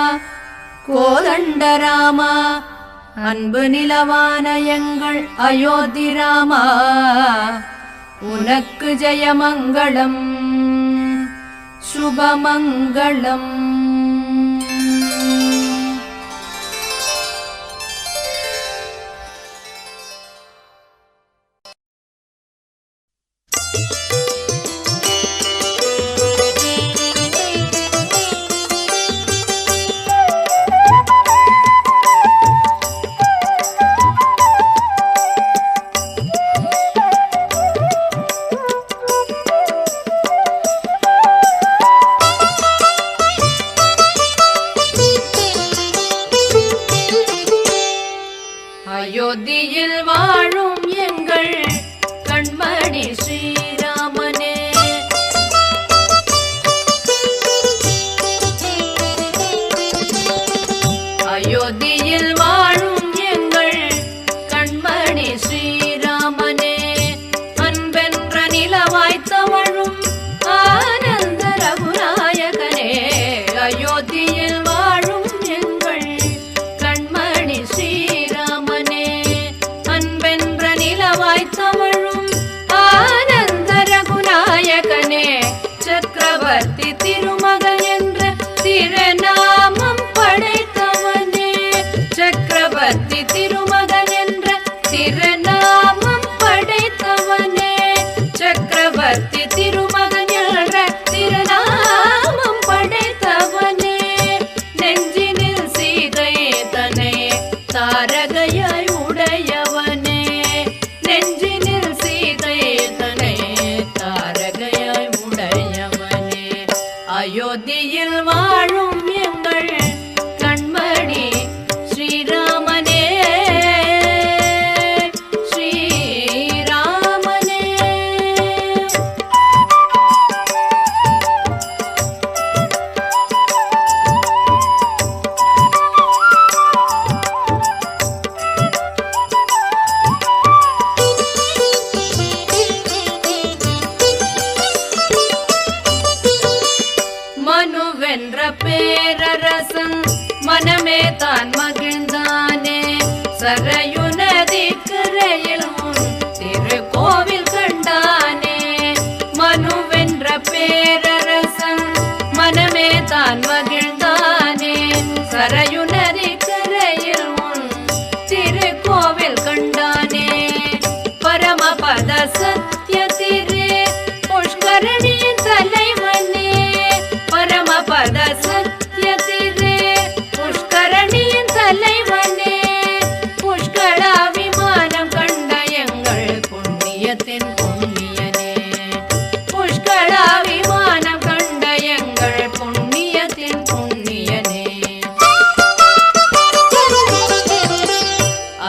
கோதண்டராமா அன்பு நிலவான எங்கள் அயோத்திராமா உனக்கு ஜெயமங்களம் சுபமங்களம். அயோத்தியில் வாழும் எங்கள் கண்மணி ஸ்ரீராமனே அயோத்தியில் வாழும் எங்கள் கண்மணி ஸ்ரீராமனே அன்பென்ற நிலவாய் தவழும் ஆனந்த ரகுநாயகனே அயோத்தியில் வாழும் எங்கள் கண்மணி ஸ்ரீராமனே அன்பென்ற நிலவாய் தவழும் ஆனந்த ரகுநாயகனே சக்கரவர்த்தி திருமகன் என்ற திருநாமம் படைத்தவனே சக்கரவர்த்தி திருமகன் என்ற திருநாமம் படைத்தவனே சக்கரவர்த்தி திருமகன் என்ற திருநாமம் படைத்தவனே நெஞ்சினில் சீதை தனை தாரகையாய் உடையவனே நெஞ்சினில் சீதை தனை தாரகையாய் உடையவனே அயோத்தியில் வாழும் எங்கள் கண்மணி ஸ்ரீராமனே ஸ்ரீராமனே. மனுவென்ற பேரரசன் மனமே தான் மகிழ்ந்தானே சரையு நதி கரையில் உன் திருக்கோவில் கண்டானே மனுவென்ற பேரரசன் மனமே தான் மகிழ்ந்தானே சரையுநதி கரையில் உன் திருக்கோவில் கண்டானே. பரமபத சத்ய திரு புஷ்கரணியின் தலைவனே. பரமபத சத்ய திரு புஷ்கரணியின் தலைவனே. புஷ்கரா விமானம் கண்ட எங்கள் புண்ணியத்தின் புண்ணியனே. புஷ்கரா விமானம் கண்ட எங்கள் புண்ணியத்தின் புண்ணியனே.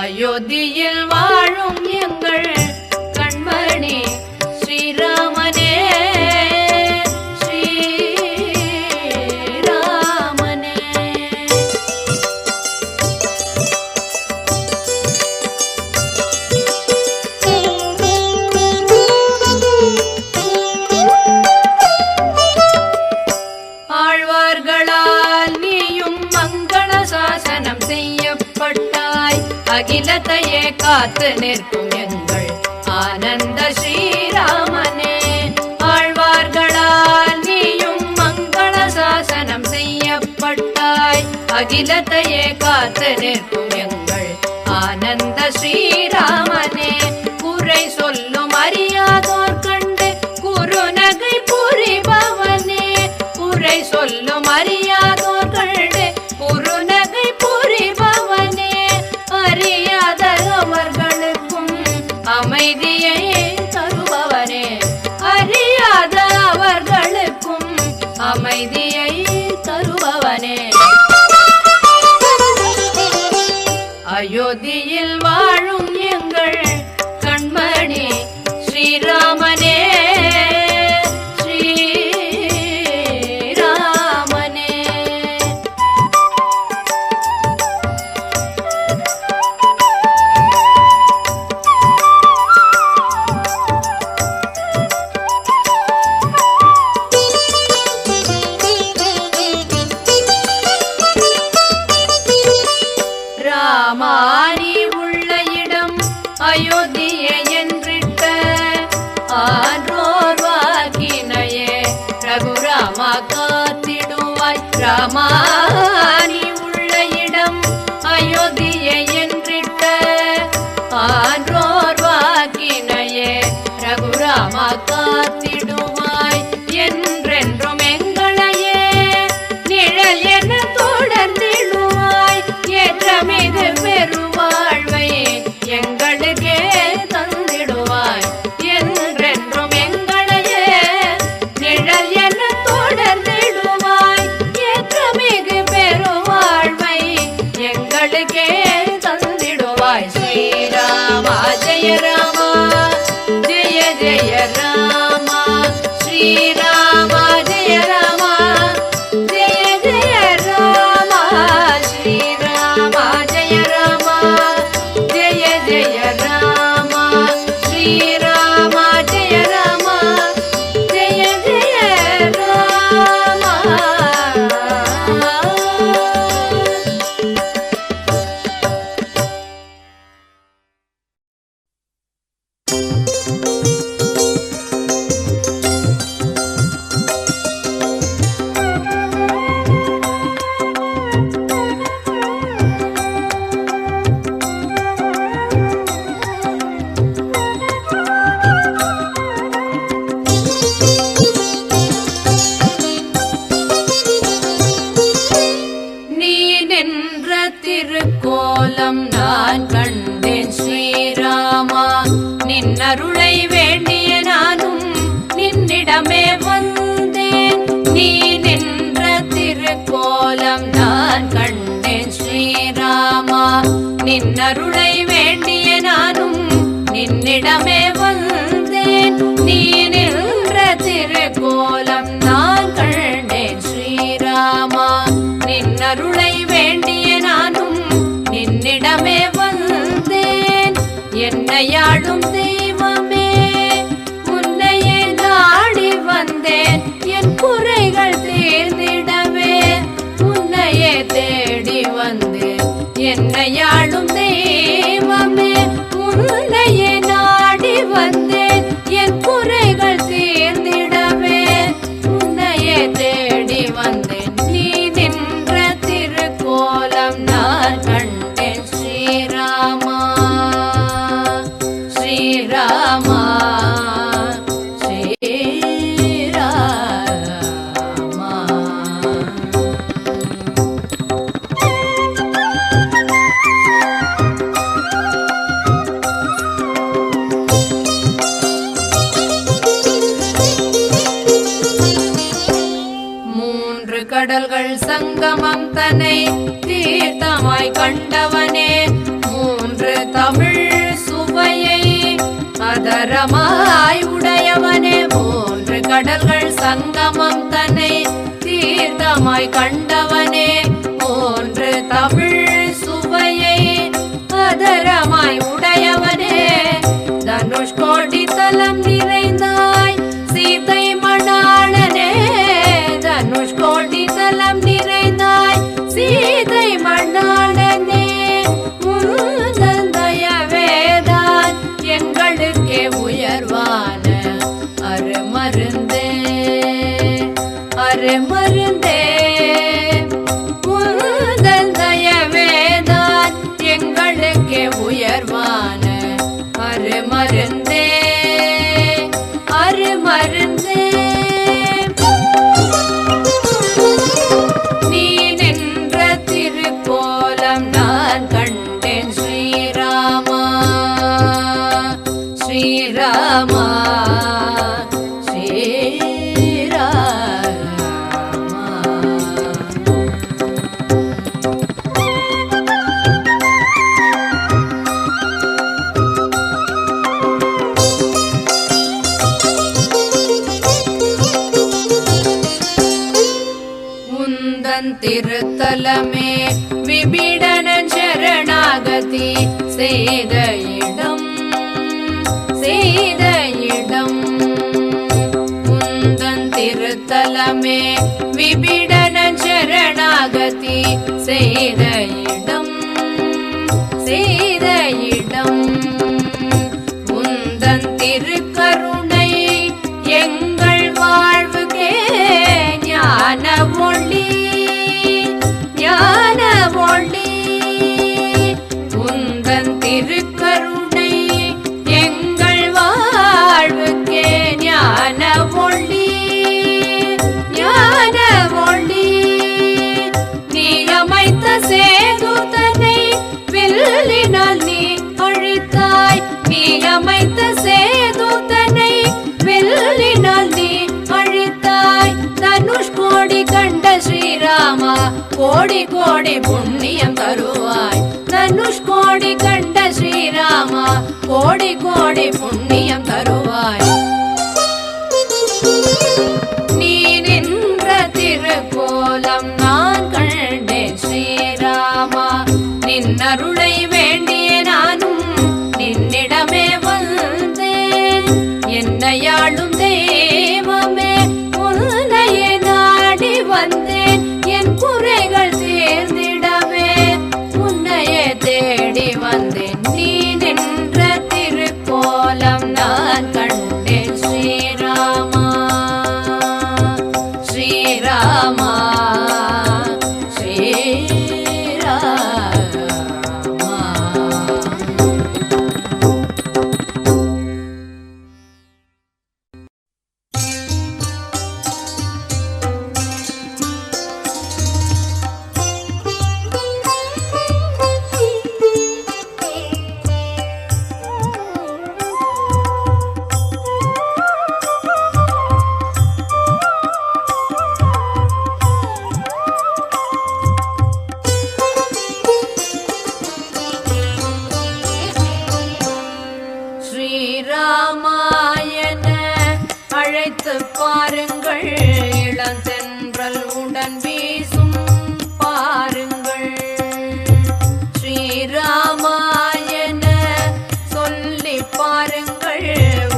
அயோத்தியில் வாழும் எங்கள் கண்மணி ஸ்ரீராமனே. ஸ்ரீராமனே. ஆழ்வார்களால் நீயும் மங்கள சாசனம் செய்யப்பட்டாய். அகிலத்தையே காத்து நிற்கும் எங்கள் ஆனந்த ஸ்ரீராமனே. ஆழ்வார்களால் நீயும் மங்கள சாசனம் செய்யப்பட்டாய். அகிலத்தையே காத்து நிற்கும் எங்கள் ஆனந்த ஸ்ரீராமனே. குறை சொல்லும் அறியாதோர் கண்டு குறுநகை புரிபவனே. குறை சொல்லும் அறியாதோர் கண்டு குறுநகை புரிபவனே. அறியாத அவர்களுக்கும் அமைதியை தருபவனே. அறியாத அவர்களுக்கும் அமைதியை தருபவனே. அயோத்தியில் வாழும் எங்கள் கண்மணி ஸ்ரீராமனே. ஸ்ரீராமனே. ராமானி உள்ள இடம் அயோத்தியே என்றிட்ட ஆன்றோர் வாக்கினையே ரகுராமா காத்திடுவாய். ராமானி உள்ள இடம் அயோத்தியே என்றிட்ட ஆன்றோர் வாக்கினையே ரகுராமா காத்திடுவாய். என்றென்றும் எங்களையே நிழல் என தொடர்ந்திடுவாய். ஏற்றமிகு பெருவாழ்வை எங்களுக்கே தந்திடுவாய். என்றென்றும் எங்களையே நிழல் என தொடர்ந்திடுவாய். ஏற்றமிகு பெருவாழ்வை எங்களுக்கே தந்திடுவாய். ஸ்ரீராமா ஜெய ராமா ஜெய ஜெய ராமா. ஸ்ரீராமா ஜெய ராமா ஜெய ஜெய ராமா. ஸ்ரீராமா ஜெய ராமா ஜெய ஜெய ராமா. ஸ்ரீராமா ஜெய ராமா ஜெய ஜெய ராமா. நீ நின்ற திருக்கோலம் நான் கண்டேன் ஸ்ரீராமா. நின்னருளை வேண்டிய நானும் நின்னிடமே வந்தேன். நீ நின்ற திருக்கோலம் நான் கண்டேன் ஸ்ரீராமா. நின்னருளை வேண்டிய நானும் நின்னிடமே வந்தேன். நீ நின்ற திருக்கோலம் நான் கண்டேன் ஸ்ரீராமா. நின்னருளை வேண்டிய நானும் நின்னிடமே வந்தேன். என்னையாளும் தெய்வமே உன்னையே நாடி வந்தேன். என் குறைகள் தீர்ந்திடவே உன்னையே தேடி வந்தேன். என்னையாளும் தெய்வமே உன்னையே நாடி வந்தேன். என் குறைகள் தீர்ந்திடவே உன்னையே தேடி வந்தேன். நீ நின்ற திருக்கோலம் கடல்கள் சங்கமம் தன்னை தீர்த்தமாய் கண்டவனே, மூன்று தமிழ் சுவையை அதரமாய் உடையவனே, மூன்று கடல்கள் சங்கமம் தன்னை தீர்த்தமாய் கண்டவனே, மூன்று தமிழ் சுவையை அதரமாய் உடையவனே, தனுஷ்கோடி தலம் நிறைந்தாய் சீதை மணாளனே, தனுஷ்கோடி தலம் நிறைந்தாய் சீதை மணாளனே, முருகன் தயவேதான் எங்களுக்கே உயர்வான அருமருந்தே அருமருந்தே, முருகன் தயவேதான் எங்களுக்கே உயர்வான அருமருந்தே அருமருந்தே. நீ நின்ற திருக்கோலம் நான் கண்டேன் ஸ்ரீராமா ஸ்ரீராமா திருத்தலமே விபீடனன் சரணாகதி செய்த இடம் செய்த இடம், முந்தன் திருத்தலமே விபீடனன் சரணாகதி செய்த இடம் செய்த இடம், முந்தன் திருக்கருணை எங்கள் வாழ்வுக்கே ஞான ஒளி ஞான ஒளி, உந்தன் திருக்கருணை எங்கள் வாழ்வுக்கே ஞான ஒளி ஞான ஒளி, நீ அமைத்த சேதுதனை வில்லினால் நீ அழித்தாய், நீ அமைத்த சேதுதனை வில்லினால் நீ அழித்தாய், தனுஷ்கோடி கண்ட ஸ்ரீராமா கோடி கோடி புண்ணியம் தருவாய், தனுஷ்கோடி கண்ட ஸ்ரீராமா கோடி கோடி புண்ணியம் தருவாய். நீ நின்ற திருக்கோலம் நான் கண்டேன் ஸ்ரீராமா, நின்னருளை வேண்டிய நானும் நின்னிடமே வந்தேன், என்னையாளும் தெய்வமே உன்னையே நாடி வந்தேன், என் குறைகள் தீர்ந்திடவே உன்னையே தேடி வந்தேன், நீ நின்ற திருக்கோலம் நான் கண்டேன் ஸ்ரீராமா ஸ்ரீராமா ஸ்ரீராமா. ஸ்ரீராமாயண அழைத்து பாருங்கள், இளந்தென்றல் உடன் வீசும் பாருங்கள், ஸ்ரீராமாயண சொல்லி பாருங்கள்,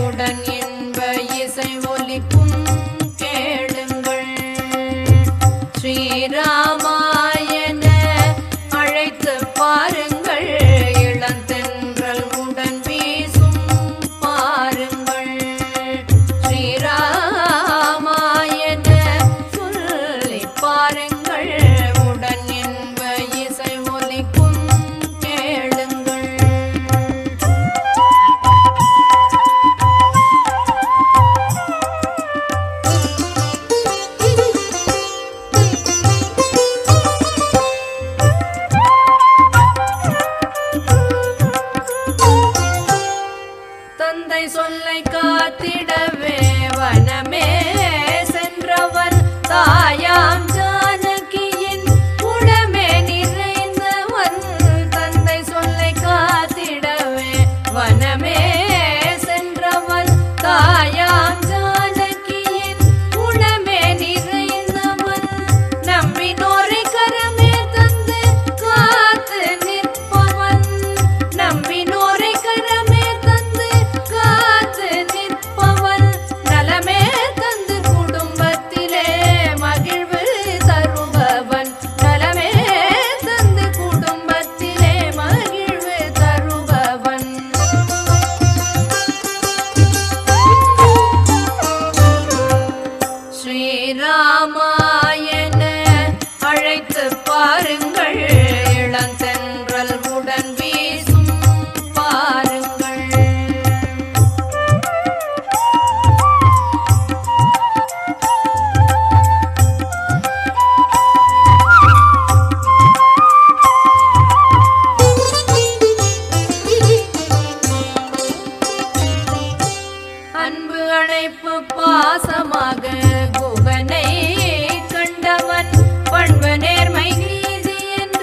உடன் இன்ப இசை ஒலிக்கும் கேளுங்கள், ஸ்ரீராமாயண அழைத்து பாருங்கள், இளந்தென்றல் உடன் வீசும் பாருங்கள், ஸ்ரீராமாயண தந்தை சொல்லை காத்திடவே வனமே சென்றவன் தாயாம் ஜானகியின் உடமே நிறைந்தவன். தந்தை சொல்லை காத்திடவே வனமே சென்றவன் தாயாம் ஜானகியின் உடமே நிறைந்தவன். நம்பினோரை கரமே தந்து காத்து நிற்பவன். நம்பினோரை கரமே தந்து காத்து நிற்பவன். நலமே தந்து குடும்பத்திலே மகிழ்வு தருபவன். நலமே தந்து குடும்பத்திலே மகிழ்வு தருபவன். ஸ்ரீராமாயண அழைத்து பாருங்கள், இளந்தென்றல் உடன் வீசும் பாருங்கள். அன்பு அழைப்பு பாசமாக குகனை கண்டவன். பண்பு நேர்மை நீதி என்ற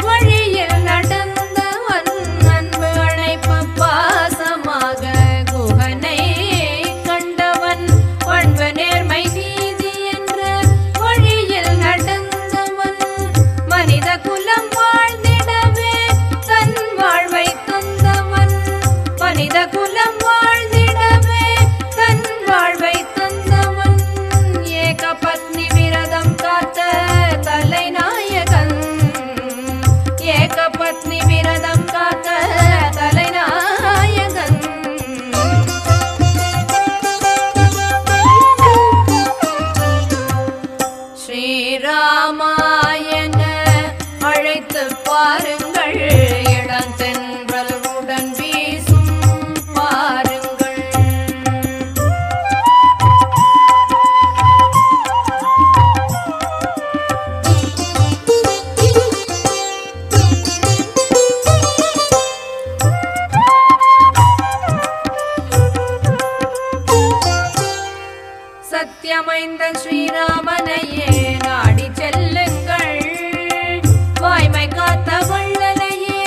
வழியில் நடந்தவன். அன்பு அழைப்பு பாசமாக குகனை கண்டவன். பண்பு நேர்மை நீதி என்ற வழியில் நடந்தவன். மனித குலம் வாழ்ந்திடவே தன் வாழ்வை தந்தவன். மனித குலம் வாழ்ந்திடவே தன் வாழ்வை தந்தவன். ஏக பத்னி விரதம் காத்த தலைநாயகன். ஏக பத்னி விரதம் காத்த தலைநாயகன். ஸ்ரீராமாயண அழைத்து பாருங்கள், இளந்தென்றல் உடன் வீசும் பாருங்கள். சத்தியமைந்தன் ஸ்ரீராமனையே நாடி செல்லுங்கள். வாய்மை காத்த வள்ளலையே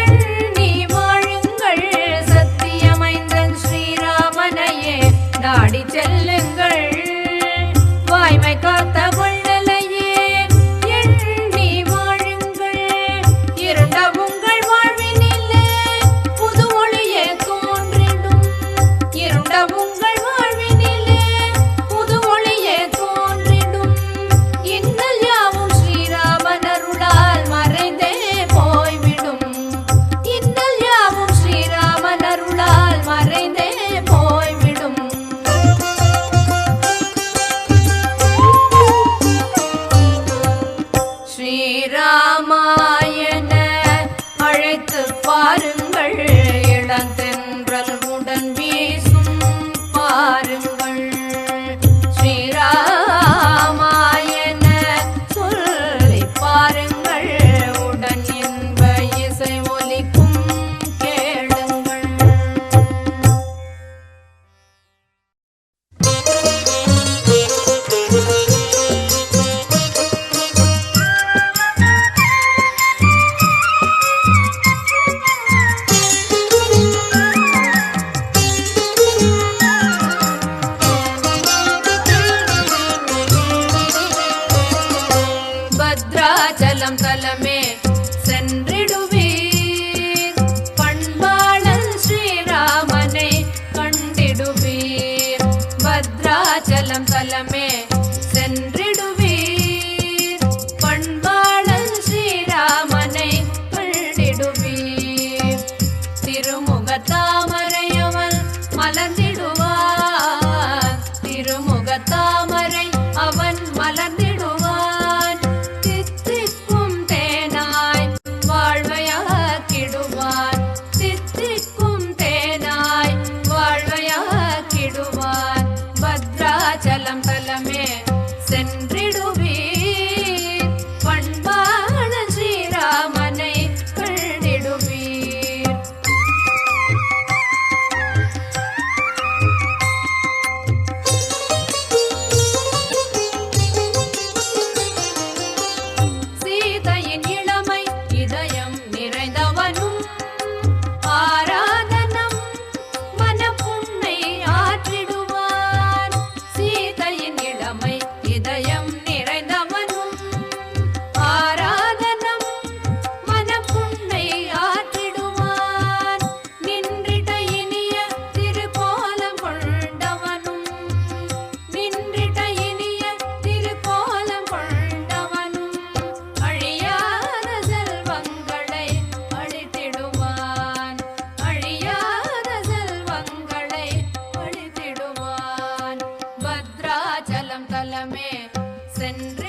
எண்ணி வாழுங்கள். சத்தியமைந்தன் ஸ்ரீராமனையே நாடி செல்லுங்கள். வாய்மை காத்த வள்ளலையே எண்ணி வாழுங்கள். இருண்ட உங்கள் வாழ்வினிலே புது ஒளியே தோன்றிடும். இருண்ட உங்கள் வாழ்வினிலே புது ஒளியே தோன்றிடும். இன்னல் யாவும் ஸ்ரீராமன் அருளால் மறைந்தே போய்விடும். இன்னல் யாவும் ஸ்ரீராமன் அருளால் மறைந்தே போய்விடும். ஸ்ரீராமாயண அழைத்து பாருங்கள், இளந்தென்றல் உடன் வீசும் பாருங்கள். ஸ்ரீராமாயண சொல்லி பாருங்கள், உடன் இன்ப இசை ஒலிக்கும் கேளுங்கள். பத்ராச்சலம் தலமே சென்றிடுவீர். பண்பாளன் ஸ்ரீராமனை கண்டிடுவீர். பத்ராச்சலம் தலமே சென்றிடுவீர். பண்பாளன் ஸ்ரீராமனை கண்டிடுவீர். திருமுகத்தாமரை அவன் மலர்ந்திடுவான். திருமுகத்தாமரை அவன் மலர்ந்திடுவான். தித்திக்கும் தேனாய் வாழ்வையாக்கிடுவான். தித்திக்கும் தேனாய் வாழ்வையாக்கிடுவான். பத்ராச்சலம் தலமே சென்றிடுவீர். பண்பாளன் ஸ்ரீராமனை கண்டிடுவீர். சென்று